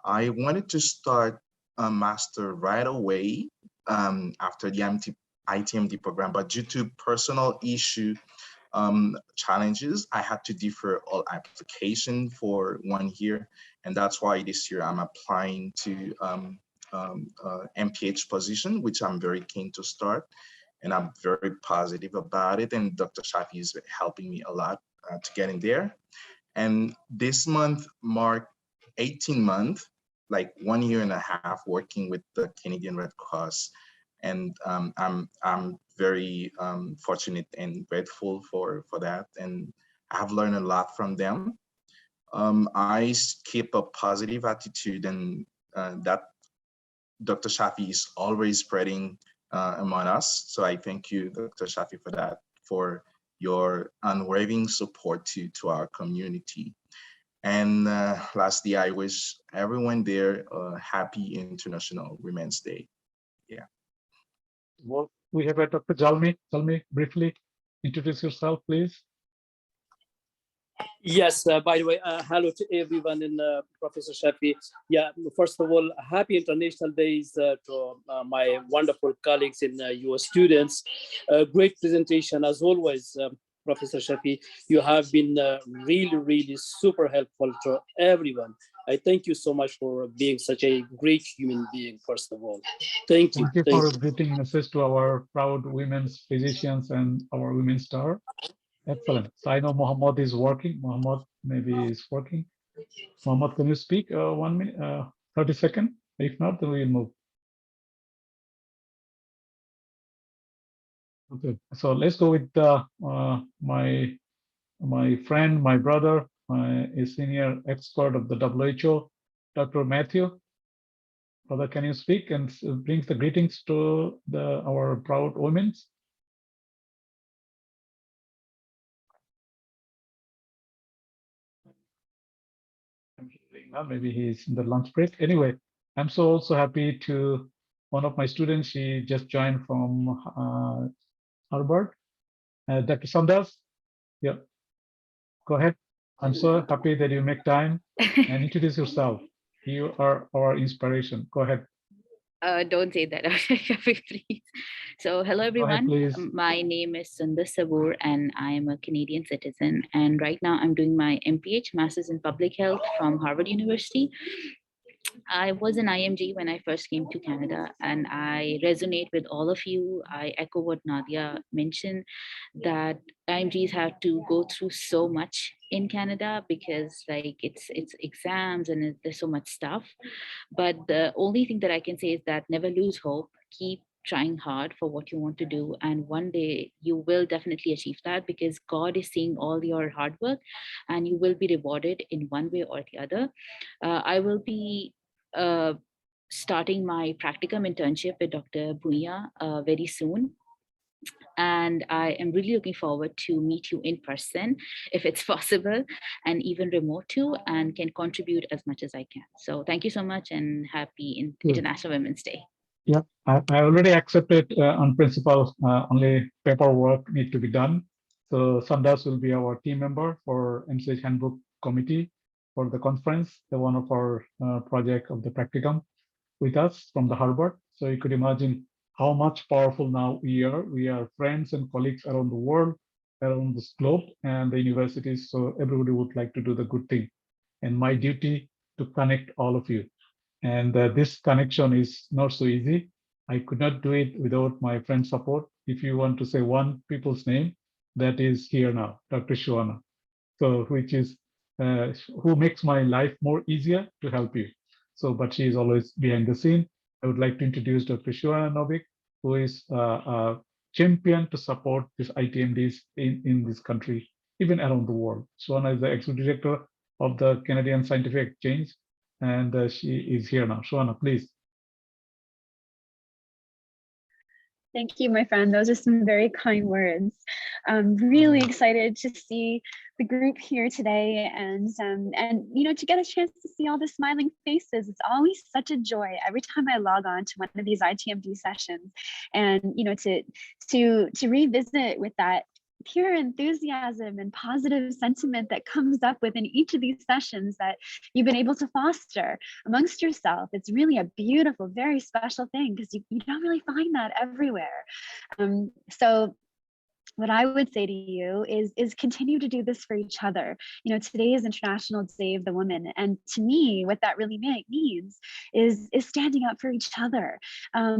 S: I wanted to start a master right away after the ITMD program, but due to personal issue challenges, I had to defer all application for 1 year. And that's why this year I'm applying to MPH position, which I'm very keen to start. And I'm very positive about it. And Dr. Shafi is helping me a lot to get in there. And this month marked 18 months like 1 year and a half working with the Canadian Red Cross. And I'm very fortunate and grateful for that. And I have learned a lot from them. I keep a positive attitude, and that Dr. Shafi is always spreading among us. So I thank you, Dr. Shafi, for that, for your unwavering support to our community. And lastly, I wish everyone there a happy International Women's Day. Yeah.
B: Well, we have Dr. Jalmi. Jalmi, briefly introduce yourself, please.
T: Yes, by the way, hello to everyone and Professor Shafi. Yeah, first of all, happy International Days to my wonderful colleagues and your students. Great presentation as always, Professor Shafi. You have been really, really super helpful to everyone. I thank you so much for being such a great human being, first of all. Thank you.
B: Thank you for greeting message to our proud women's physicians and our women star. Excellent. So I know Mohammed is working. Mohammed maybe is working. Mohammed, can you speak 1 minute, 30 seconds? If not, then we'll move. Okay, so let's go with my friend, my brother, a senior expert of the WHO, Dr. Matthew. Brother, can you speak and bring the greetings to our proud women? Maybe he's in the lunch break. Anyway, I'm also happy to, one of my students, she just joined from Harvard, Dr. Sanders. Yeah, go ahead. I'm so happy that you make time and introduce yourself. You are our inspiration. Go ahead.
I: Don't say that, please. So hello, everyone.
B: Please.
I: My name is Sundar Sabur, and I am a Canadian citizen. And right now I'm doing my MPH, Masters in Public Health from Harvard University. I was an IMG when I first came to Canada, and I resonate with all of you. I echo what Nadia mentioned, that IMGs have to go through so much in Canada because like it's exams and there's so much stuff. But the only thing that I can say is that never lose hope. Keep trying hard for what you want to do, and one day you will definitely achieve that because God is seeing all your hard work and you will be rewarded in one way or the other. I will be starting my practicum internship with Dr. Bhuiya very soon. And I am really looking forward to meet you in person if it's possible, and even remote too, and can contribute as much as I can. So thank you so much, and happy International Women's Day.
B: Yeah, I already accepted on principle, only paperwork need to be done. So Sanders will be our team member for MCH Handbook Committee for the conference, the one of our project of the practicum with us from the Harvard. So you could imagine how much powerful now we are. We are friends and colleagues around the world, around this globe and the universities. So everybody would like to do the good thing. And my duty to connect all of you. And this connection is not so easy. I could not do it without my friend's support. If you want to say one people's name, that is here now, Dr. Shuana. So which is who makes my life more easier to help you. So, but she is always behind the scene. I would like to introduce Dr. Shuana Novik, who is a champion to support these ITMDs in this country, even around the world. Shuana is the executive director of the Canadian Scientific Exchange, and she is here now. Shuana, please.
U: Thank you, my friend. Those are some very kind words. I'm really excited to see the group here today, and you know, to get a chance to see all the smiling faces. It's always such a joy every time I log on to one of these ITMD sessions, and you know, to revisit with that pure enthusiasm and positive sentiment that comes up within each of these sessions that you've been able to foster amongst yourself. It's really a beautiful, very special thing because you don't really find that everywhere. So what I would say to you is continue to do this for each other. You know, today is International Day of the Woman. And to me, what that really means is standing up for each other.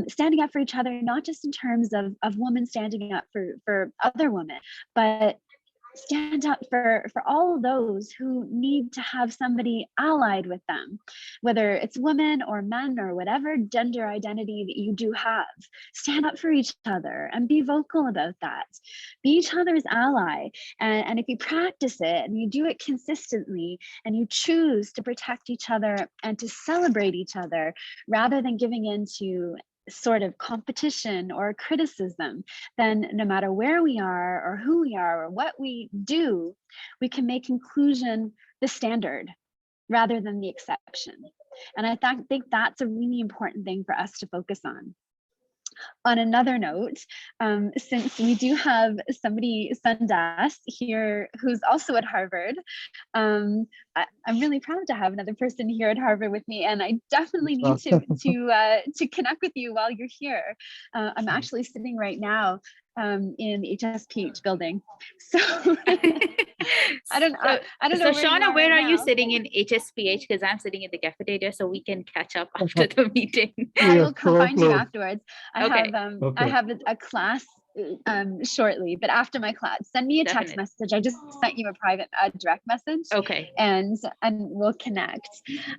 U: Standing up for each other, not just in terms of women standing up for other women, but stand up for all those who need to have somebody allied with them, whether it's women or men or whatever gender identity that you do have. Stand up for each other and be vocal about that. Be each other's ally. And if you practice it and you do it consistently and you choose to protect each other and to celebrate each other rather than giving in to sort of competition or criticism, then no matter where we are or who we are or what we do, we can make inclusion the standard rather than the exception. And I think that's a really important thing for us to focus on. On another note, since we do have somebody, Sundas, here who's also at Harvard, I'm really proud to have another person here at Harvard with me, and I definitely need to connect with you while you're here. I'm actually sitting right now in the HSPH building. So I don't know.
C: So
U: where
C: Shauna, where are you
U: now.
C: sitting in HSPH? Because I'm sitting in the cafeteria, so we can catch up after the meeting.
U: I will come find you afterwards. I
C: Okay.
U: have a class shortly, but after my class, send me a text message. I just sent you a private direct message.
C: Okay.
U: And we'll connect.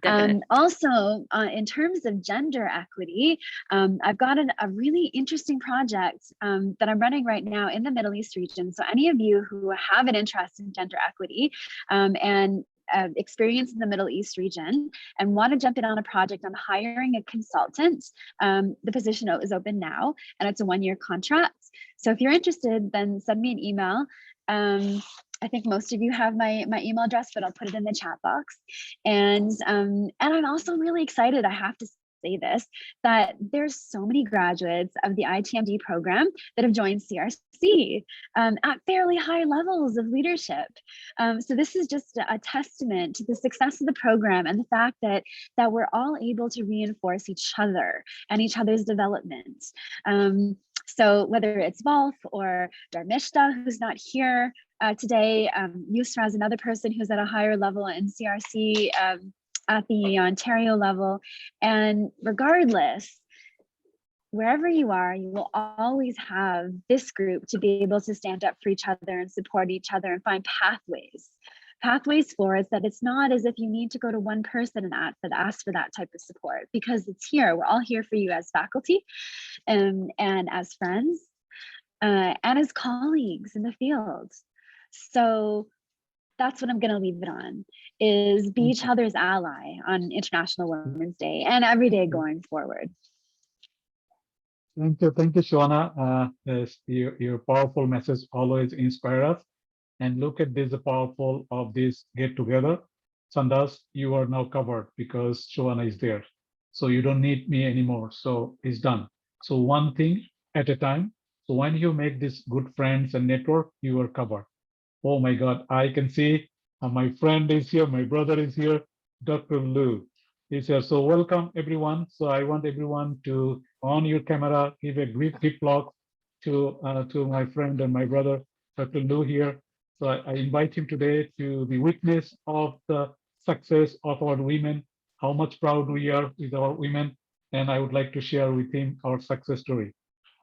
C: Definitely.
U: Also, in terms of gender equity, I've got a really interesting project that I'm running right now in the Middle East region. So any of you who have an interest in gender equity and experience in the Middle East region and want to jump in on a project, I'm hiring a consultant. The position is open now, and it's a 1-year contract. So if you're interested, then send me an email. I think most of you have my email address, but I'll put it in the chat box. And I'm also really excited, I have to say this, that there's so many graduates of the ITMD program that have joined CRC at fairly high levels of leadership. So this is just a testament to the success of the program and the fact that we're all able to reinforce each other and each other's development. So whether it's Wolf or Darmishta, who's not here today, Yusra is another person who's at a higher level in CRC at the Ontario level. And regardless, wherever you are, you will always have this group to be able to stand up for each other and support each other and find pathways forward, that it's not as if you need to go to one person and ask for that type of support, because it's here. We're all here for you as faculty and as friends and as colleagues in the field. So that's what I'm going to leave it on, is be each other's ally on International Women's Day and every day going forward.
B: Thank you, Shauna. Your powerful message always inspire us. And look at this, the powerful of this get together. Sundas, you are now covered because Shauna is there. So you don't need me anymore. So it's done. So one thing at a time. So when you make these good friends and network, you are covered. Oh my God, I can see my friend is here, my brother is here, Dr. Lu is here. So welcome everyone. So I want everyone to on your camera, give a brief applause to my friend and my brother, Dr. Lu here. So I invite him today to be witness of the success of our women, how much proud we are with our women, and I would like to share with him our success story.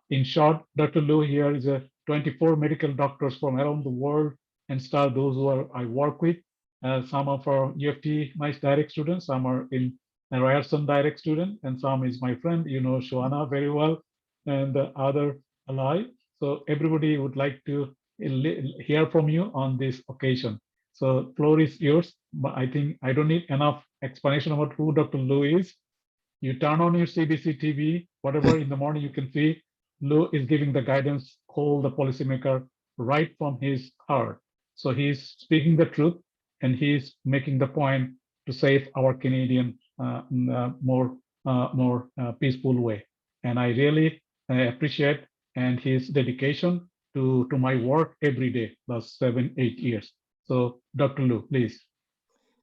B: In short, Dr. Lu here is 24 medical doctors from around the world and start those who I work with. Some of our UFT, my direct students, some are in Ryerson direct student, and some is my friend, you know, Shauna very well, and the other ally. So everybody would like to hear from you on this occasion. So floor is yours, but I think I don't need enough explanation about who Dr. Lu is. You turn on your CBC TV, whatever in the morning you can see, Lu is giving the guidance, call the policymaker right from his heart. So he's speaking the truth and he's making the point to save our Canadian more peaceful way. And I really appreciate and his dedication to my work every day, last 7-8 years. So Dr. Lu, please.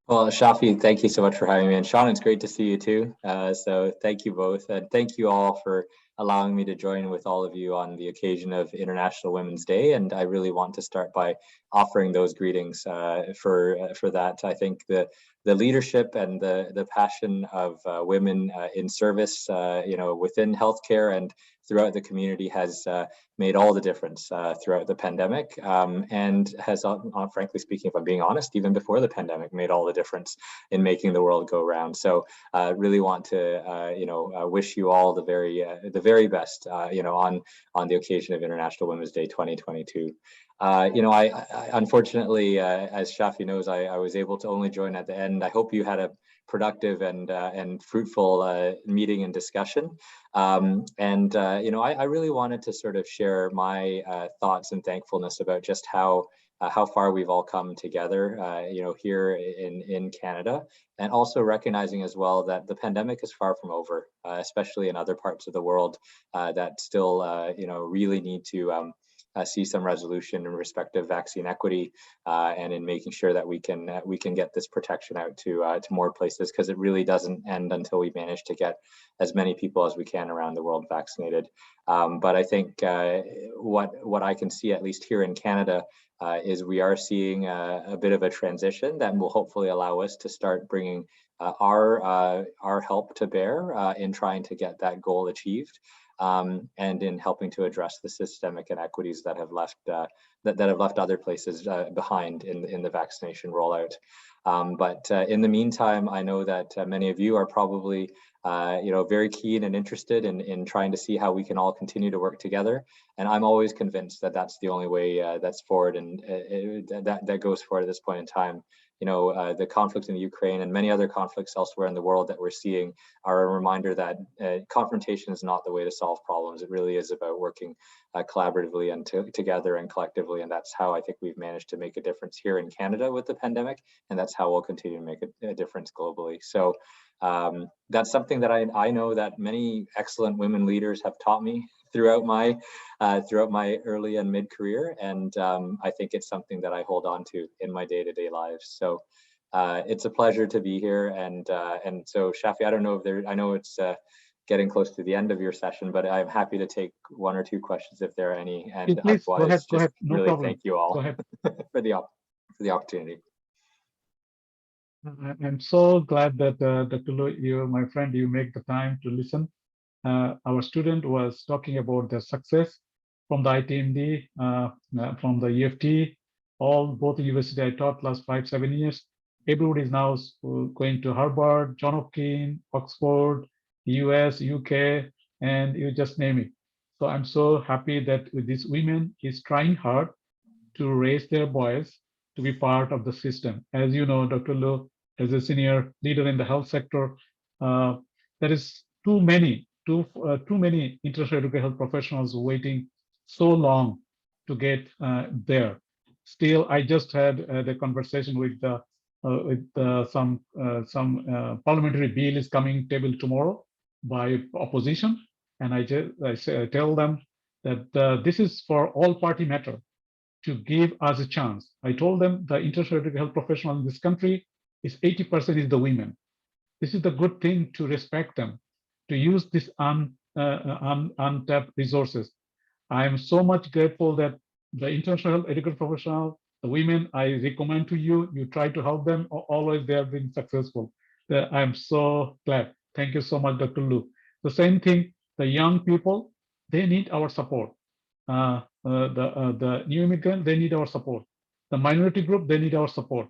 V: Well, Shafi, thank you so much for having me. And Sean, it's great to see you too. So thank you both. And thank you all for allowing me to join with all of you on the occasion of International Women's Day. And I really want to start by offering those greetings for that. I think the the leadership and the passion of women in service, within healthcare and throughout the community has made all the difference throughout the pandemic, and has, frankly speaking, if I'm being honest, even before the pandemic, made all the difference in making the world go round. So really want to, wish you all the very best, on the occasion of International Women's Day 2022. I unfortunately, as Shafi knows, I was able to only join at the end. I hope you had a productive and fruitful meeting and discussion. I really wanted to sort of share my thoughts and thankfulness about just how far we've all come together, here in Canada, and also recognizing as well that the pandemic is far from over, especially in other parts of the world that still, really need to see some resolution in respect of vaccine equity, and in making sure that we can get this protection out to more places, because it really doesn't end until we manage to get as many people as we can around the world vaccinated. But I think what I can see, at least here in Canada, is we are seeing a bit of a transition that will hopefully allow us to start bringing our help to bear in trying to get that goal achieved. And in helping to address the systemic inequities that have left other places behind in the vaccination rollout. But in the meantime, I know that many of you are probably very keen and interested in trying to see how we can all continue to work together. And I'm always convinced that that's the only way that's forward, and that goes forward at this point in time. The conflict in the Ukraine and many other conflicts elsewhere in the world that we're seeing are a reminder that confrontation is not the way to solve problems. It really is about working collaboratively and together and collectively. And that's how I think we've managed to make a difference here in Canada with the pandemic. And that's how we'll continue to make a difference globally. So that's something that I know that many excellent women leaders have taught me throughout my early and mid career, and I think it's something that I hold on to in my day-to-day lives. So it's a pleasure to be here, and so Shafi, I don't know if I know it's getting close to the end of your session, but I'm happy to take one or two questions if there are any. And
B: please,
V: otherwise,
B: go ahead. No
V: really
B: problem.
V: thank you all for the opportunity.
B: I'm so glad that Dr. Lu, you, my friend, you make the time to listen. Our student was talking about the success from the ITMD, from the EFT, both the university I taught last 5-7 years. Everybody is now going to Harvard, John Hopkins, Oxford, US, UK, and you just name it. So I'm so happy that these women is trying hard to raise their boys to be part of the system. As you know, Dr. Lu, as a senior leader in the health sector, there is too many international education health professionals waiting so long to get there. Still, I just had the conversation with some parliamentary bill is coming table tomorrow by opposition, and I tell them that this is for all party matter, to give us a chance. I told them the international health professional in this country is 80% is the women. This is the good thing to respect them, to use this untapped resources. I am so much grateful that the international education professional, the women, I recommend to you, you try to help them. Always they have been successful. I am so glad. Thank you so much, Dr. Lu. The same thing, the young people, they need our support. The new immigrant, they need our support. The minority group, they need our support.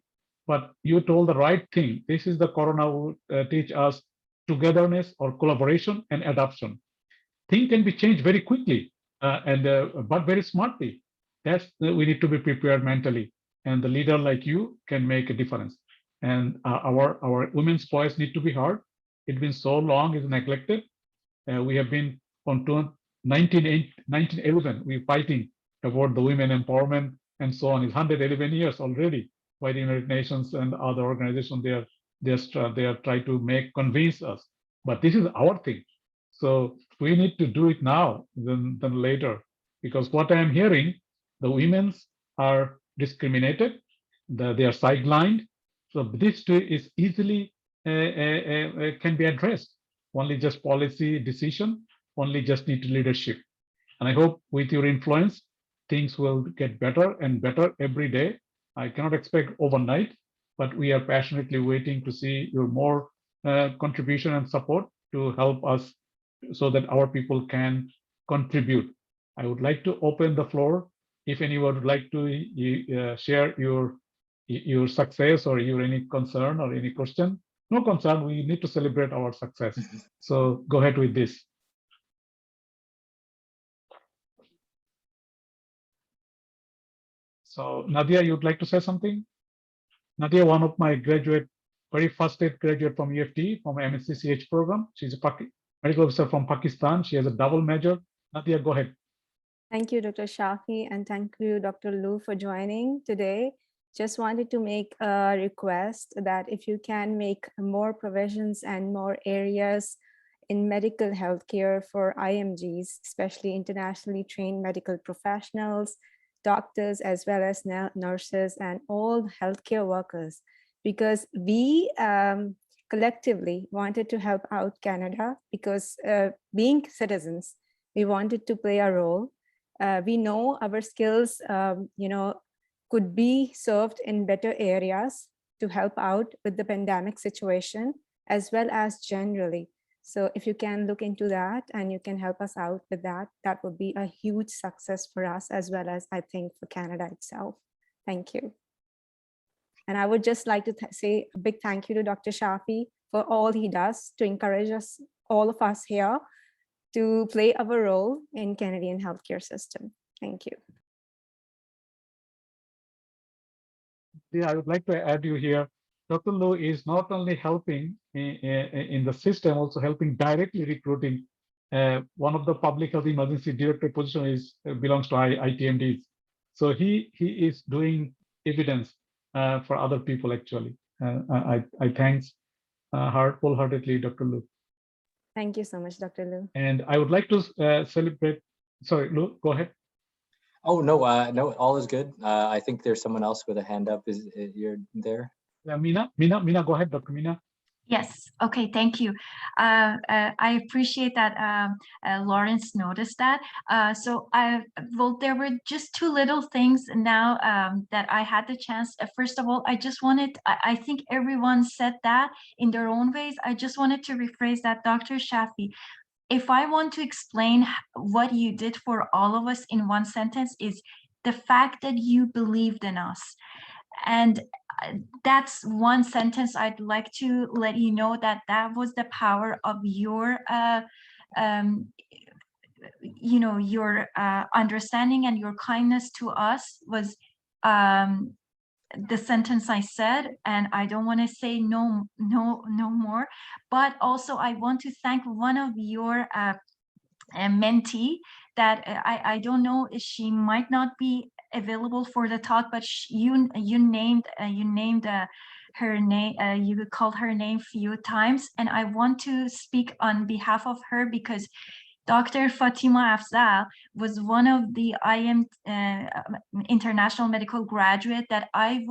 B: But you told the right thing. This is the Corona will teach us togetherness or collaboration and adoption. Things can be changed very quickly, but very smartly. We need to be prepared mentally. And the leader like you can make a difference. And our women's voice need to be heard. It's been so long, it's neglected. We have been on 1911, we're fighting about the women empowerment and so on. It's 111 years already by the United Nations and other organizations. They are trying to convince us. But this is our thing. So we need to do it now than later. Because what I am hearing, the women are discriminated, they are sidelined. So this too is easily can be addressed. Only just policy decision, only just need leadership. And I hope with your influence, things will get better and better every day. I cannot expect overnight, but we are passionately waiting to see your more contribution and support to help us so that our people can contribute. I would like to open the floor. If anyone would like to share your success or your any concern or any question. No concern, we need to celebrate our success. So go ahead with this. So Nadia, you'd like to say something? Nadia, one of my very first graduate from EFT, from MSCCH program. She's a medical officer from Pakistan. She has a double major. Nadia, go ahead.
M: Thank you, Dr. Shafi, and thank you, Dr. Lu, for joining today. Just wanted to make a request that if you can make more provisions and more areas in medical healthcare for IMGs, especially internationally trained medical professionals, doctors, as well as nurses and all healthcare workers, because we collectively wanted to help out Canada because being citizens, we wanted to play a role. We know our skills, could be served in better areas to help out with the pandemic situation, as well as generally. So if you can look into that and you can help us out with that, that would be a huge success for us, as well as I think for Canada itself. Thank you. And I would just like to say a big thank you to Dr. Shafi for all he does to encourage us, all of us here, to play our role in Canadian healthcare system. Thank you.
B: Yeah, I would like to add you here. Dr. Lu is not only helping in the system, also helping directly recruiting. One of the public health emergency director position belongs to ITMDs. So he is doing evidence for other people actually. I thanks wholeheartedly, Dr. Lu.
M: Thank you so much, Dr. Lu.
B: And I would like to celebrate. Sorry, Lu, go ahead.
V: Oh, no, no, all is good. I think there's someone else with a hand up. You're there?
B: Yeah, Mina, go ahead, Dr. Mina.
J: Yes. Okay. Thank you. I appreciate that Lawrence noticed that. Well, there were just two little things now that I had the chance. First of all, I just wanted, I think everyone said that in their own ways. I just wanted to rephrase that, Dr. Shafi. If I want to explain what you did for all of us in one sentence, is the fact that you believed in us. And that's one sentence I'd like to let you know, that was the power of your your understanding and your kindness to us was the sentence I said, and I don't want to say no more. But also I want to thank one of your mentee that I don't know if she might not be available for the talk, but you named her name. You called her name few times, and I want to speak on behalf of her because Dr. Fatima Afzal was one of the international medical graduate that I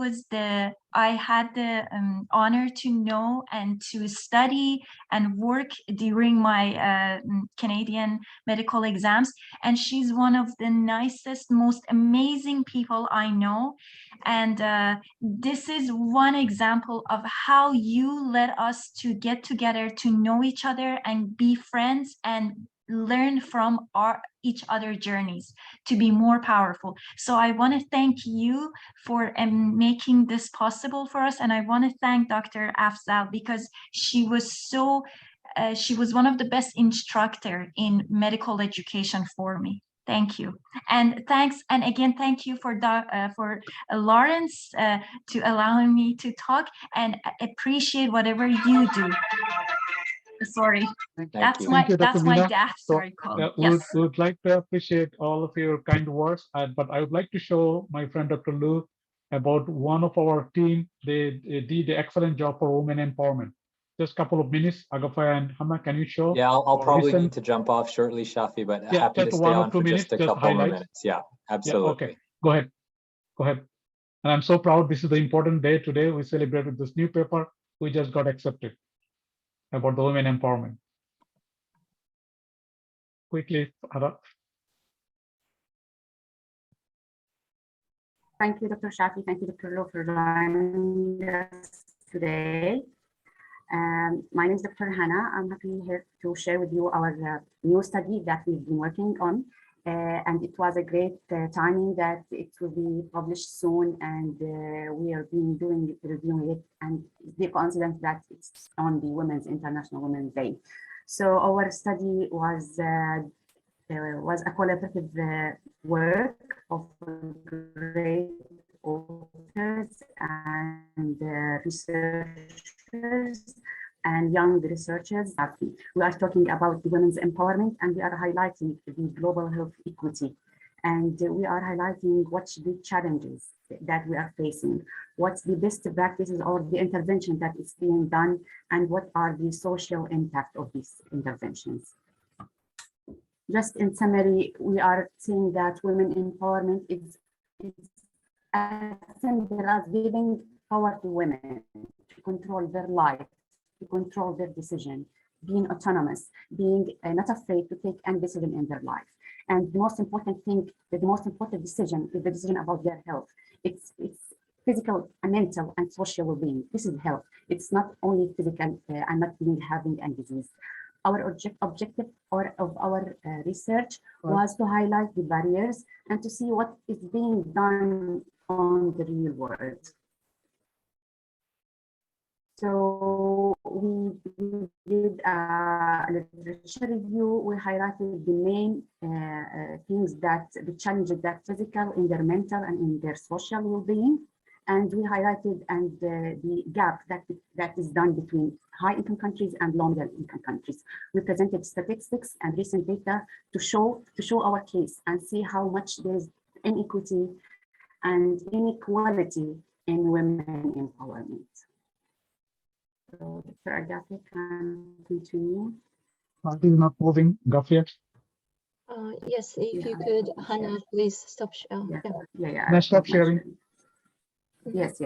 J: had the honor to know and to study and work during my Canadian medical exams. And she's one of the nicest, most amazing people I know. And this is one example of how you led us to get together, to know each other and be friends and learn from each other journeys to be more powerful. So I want to thank you for making this possible for us. And I want to thank Dr. Afzal because she was one of the best instructor in medical education for me. Thank you. And thanks. And again, thank you for Lawrence to allowing me to talk, and appreciate whatever you do. Sorry, that's my dad. Sorry,
B: we would like to appreciate all of your kind words, but I would like to show my friend Dr. Lu about one of our team. They did an excellent job for women empowerment. Just a couple of minutes, Agafay and Hama, can you show?
V: Yeah, I'll probably need to jump off shortly, Shafi, but happy to stay on for just a couple more minutes. Yeah, absolutely.
B: Yeah, okay, go ahead. And I'm so proud. This is the important day today. We celebrated this new paper. We just got accepted about the women empowerment. Quickly, Hara.
D: Thank you, Dr. Shafi. Thank you, Dr. Lo, for joining us today. My name is Dr. Hannah. I'm happy here to share with you our new study that we've been working on. And it was a great timing that it will be published soon, and we are reviewing it, and the coincidence that it's on the International Women's Day. So our study was a collaborative work of great authors and researchers and young researchers. We are talking about women's empowerment, and we are highlighting the global health equity. And we are highlighting what's the challenges that we are facing, what's the best practices or the intervention that is being done, and what are the social impact of these interventions. Just in summary, we are seeing that women empowerment is as simple as giving power to women to control their life, to control their decision, being autonomous, being not afraid to take any decision in their life. And the most important thing, the most important decision is the decision about their health. It's physical and mental and social well-being. This is health. It's not only physical and not having any disease. Our objective of our research was to highlight the barriers and to see what is being done on the real world. So we did a literature review. We highlighted the main things the challenges that physical, in their mental, and in their social well-being. And we highlighted the gap that is done between high-income countries and low-income countries. We presented statistics and recent data to show our case and see how much there is inequity and inequality in women empowerment. So Dr. Agapi can continue.
B: It is not moving, Gafia.
E: Yes, if you could, Hannah, please stop.
B: Let's stop sharing.
D: Yes.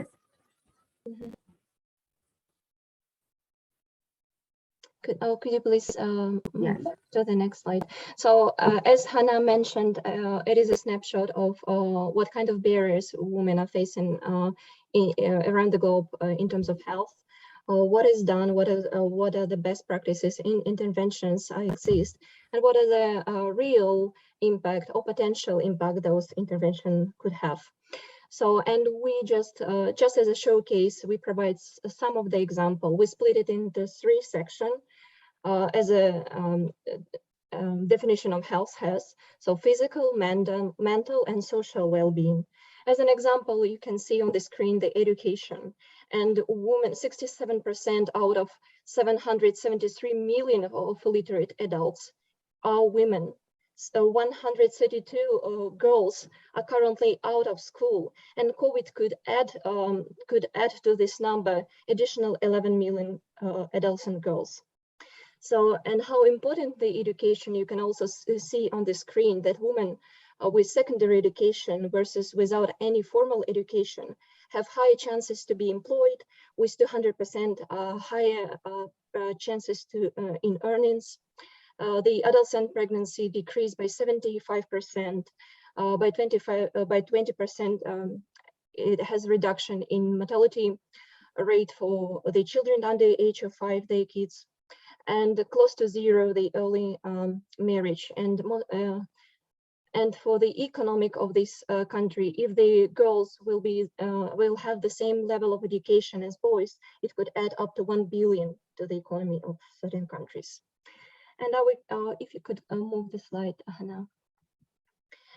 E: Could you please move to the next slide? So as Hannah mentioned, it is a snapshot of what kind of barriers women are facing around the globe in terms of health. What is done, what are the best practices in interventions exist, and what are the real impact or potential impact those interventions could have. So, and we just as a showcase, we provide some of the example. We split it into 3 sections as a definition of health has. So physical, mental, and social well-being. As an example, you can see on the screen the education, and women, 67% out of 773 million of illiterate adults are women. So 132 girls are currently out of school, and COVID could add to this number additional 11 million adults and girls. So, and how important the education, you can also see on the screen that women with secondary education versus without any formal education have higher chances to be employed, with 200% higher chances in earnings. The adolescent pregnancy decreased by 75%. By 20%, it has reduction in mortality rate for the children under the age of 5 decades, and close to zero the early marriage. And for the economic of this country, if the girls will have the same level of education as boys, it could add up to 1 billion to the economy of certain countries. And if you could move the slide, Hannah.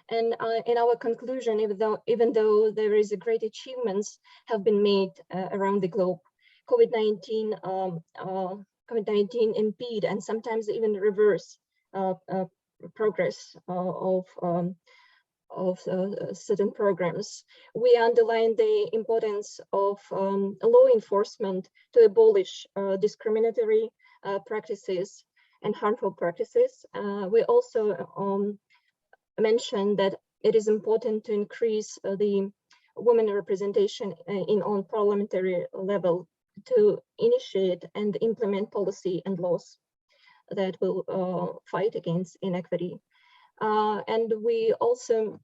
E: And in our conclusion, even though there is a great achievements have been made around the globe, COVID-19 impede and sometimes even reverse progress of certain programs. We underline the importance of law enforcement to abolish discriminatory practices and harmful practices. We also mentioned that it is important to increase the women representation on parliamentary level to initiate and implement policy and laws that will fight against inequity. And we also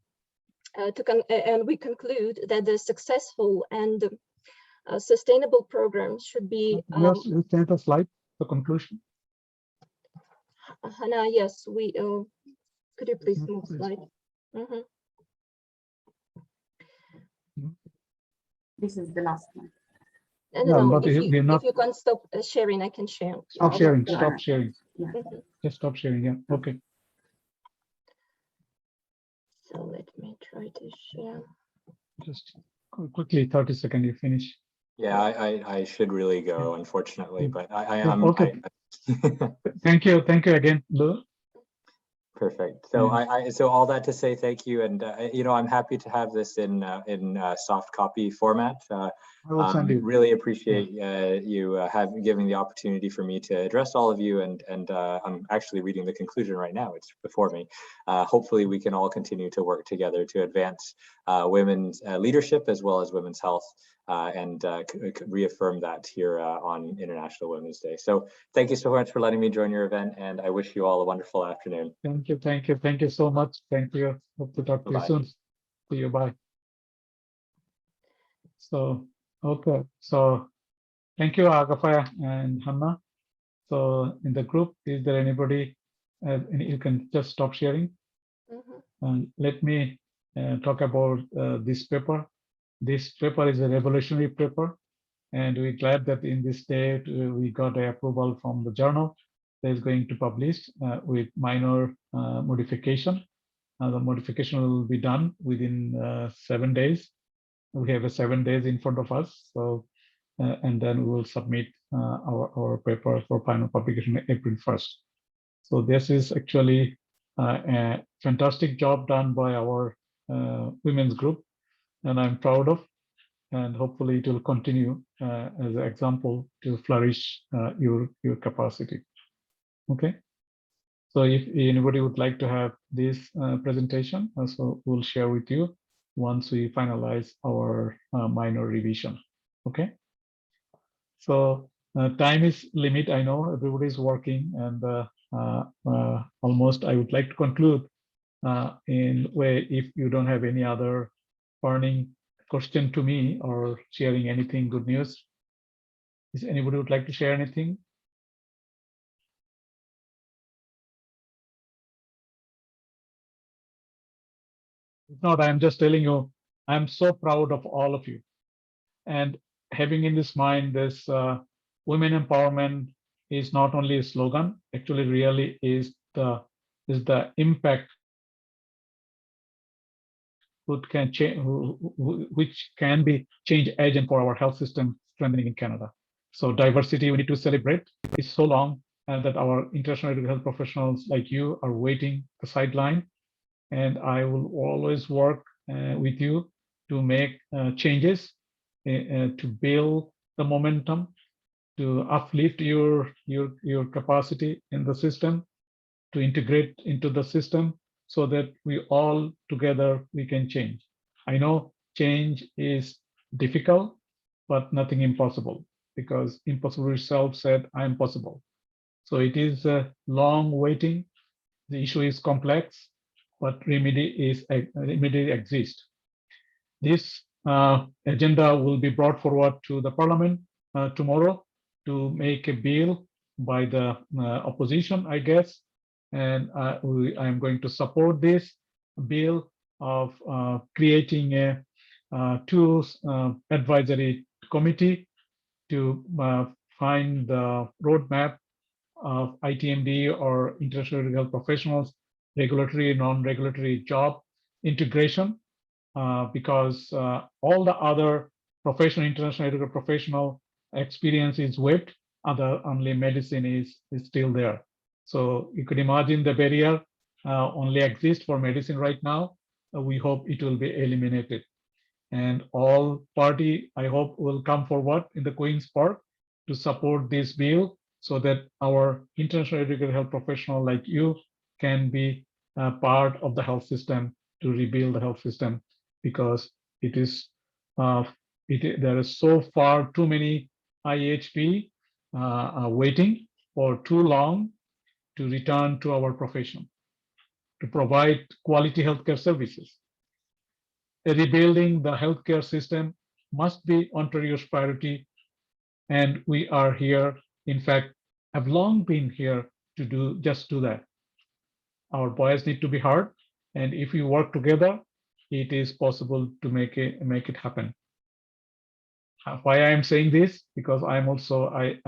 E: and we conclude that the successful and sustainable programs should be.
B: Yes, you sent a slide, the conclusion.
E: Hannah, yes, we. Could you please move slide?
D: This is the last one.
E: No, if you can stop sharing, I can share.
B: Stop sharing. Stop sharing.
D: Yeah.
B: Just stop sharing. Yeah. Okay.
E: So let me try to share.
B: Just quickly, 30 seconds. You finish.
V: Yeah, I should really go, unfortunately, but I am.
B: Okay. Thank you again, Lou.
V: Perfect. So so all that to say thank you, and you know, I'm happy to have this in soft copy format. Really appreciate you giving the opportunity for me to address all of you, and I'm actually reading the conclusion right now. It's before me. Hopefully, we can all continue to work together to advance women's leadership as well as women's health. And reaffirm that here on International Women's Day. So thank you so much for letting me join your event, and I wish you all a wonderful afternoon.
B: Thank you so much. Thank you. Hope to talk to you soon. See you. Bye. So, okay. So thank you, Agafaya and Hannah. So in the group, is there anybody, you can just stop sharing. And let me talk about this paper. This paper is a revolutionary paper, and we're glad that in this state we got an approval from the journal that is going to publish with minor modification. The modification will be done within 7 days. We have 7 days in front of us, so and then we will submit our paper for final publication April 1st. So this is actually a fantastic job done by our women's group, and I'm proud of, and hopefully it will continue as an example to flourish your capacity. Okay. So if anybody would like to have this presentation, so we'll share with you once we finalize our minor revision. Okay. So time is limit. I know everybody is working, and almost I would like to conclude in way, if you don't have any other burning question to me or sharing anything good news. Is anybody would like to share anything? If not, I'm just telling you, I'm so proud of all of you. And having in this mind, this women empowerment is not only a slogan, actually really is the impact which can be change agent for our health system strengthening in Canada. So diversity we need to celebrate. It's so long that our international health professionals like you are waiting the sideline, and I will always work with you to make changes, to build the momentum, to uplift your capacity in the system, to integrate into the system, so that we all together we can change. I know change is difficult, but nothing impossible, because impossible itself said I am possible. So it is a long waiting. The issue is complex, but remedy exists. This agenda will be brought forward to the Parliament tomorrow to make a bill by the opposition, I guess. And I'm going to support this bill of creating a two advisory committee to find the roadmap of ITMD or international health professionals, regulatory and non-regulatory job integration, because all the other international professional experience is waived, only medicine is still there. So you could imagine the barrier only exists for medicine right now. We hope it will be eliminated. And all party, I hope, will come forward in the Queen's Park to support this bill, so that our international educated health professional like you can be part of the health system to rebuild the health system, because it is there is so far too many IHP waiting for too long to return to our profession, to provide quality healthcare services. rebuilding the healthcare system must be Ontario's priority, and we are here, in fact, have long been here to do that. Our boys need to be heard, and if we work together, it is possible to make it happen. Why I am saying this? Because I'm also I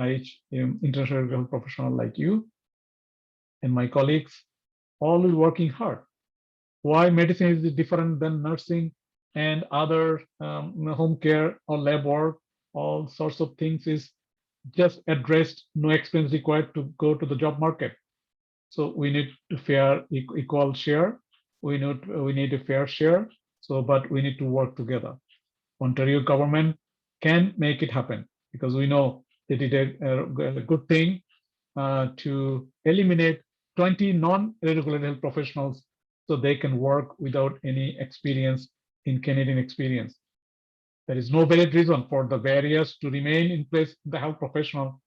B: am international health professional like you and my colleagues, all working hard. Why medicine is different than nursing and other home care or lab work, all sorts of things is just addressed, no expense required to go to the job market. So we need to fair equal share. We need a fair share. So, but we need to work together. Ontario government can make it happen because we know they did a good thing to eliminate 20 non-regulated health professionals so they can work without any experience in Canadian experience. There is no valid reason for the barriers to remain in place in the health professional.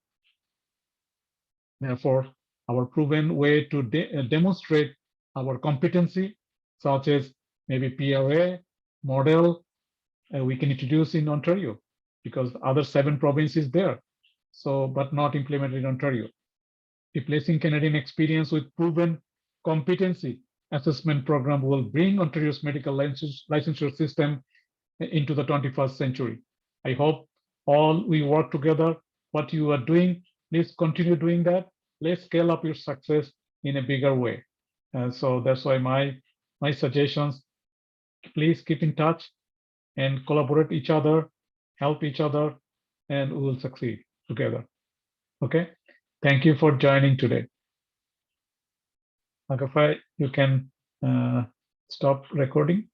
B: Therefore, our proven way to demonstrate our competency, such as maybe PRA model, we can introduce in Ontario because the other 7 provinces there, so but not implemented in Ontario. Replacing Canadian experience with proven competency assessment program will bring Ontario's medical licensure system into the 21st century. I hope all we work together. What you are doing, please continue doing that. Let's scale up your success in a bigger way. So that's why my suggestions, please keep in touch and collaborate each other, help each other, and we will succeed together. Okay, thank you for joining today. Agafai, you can stop recording.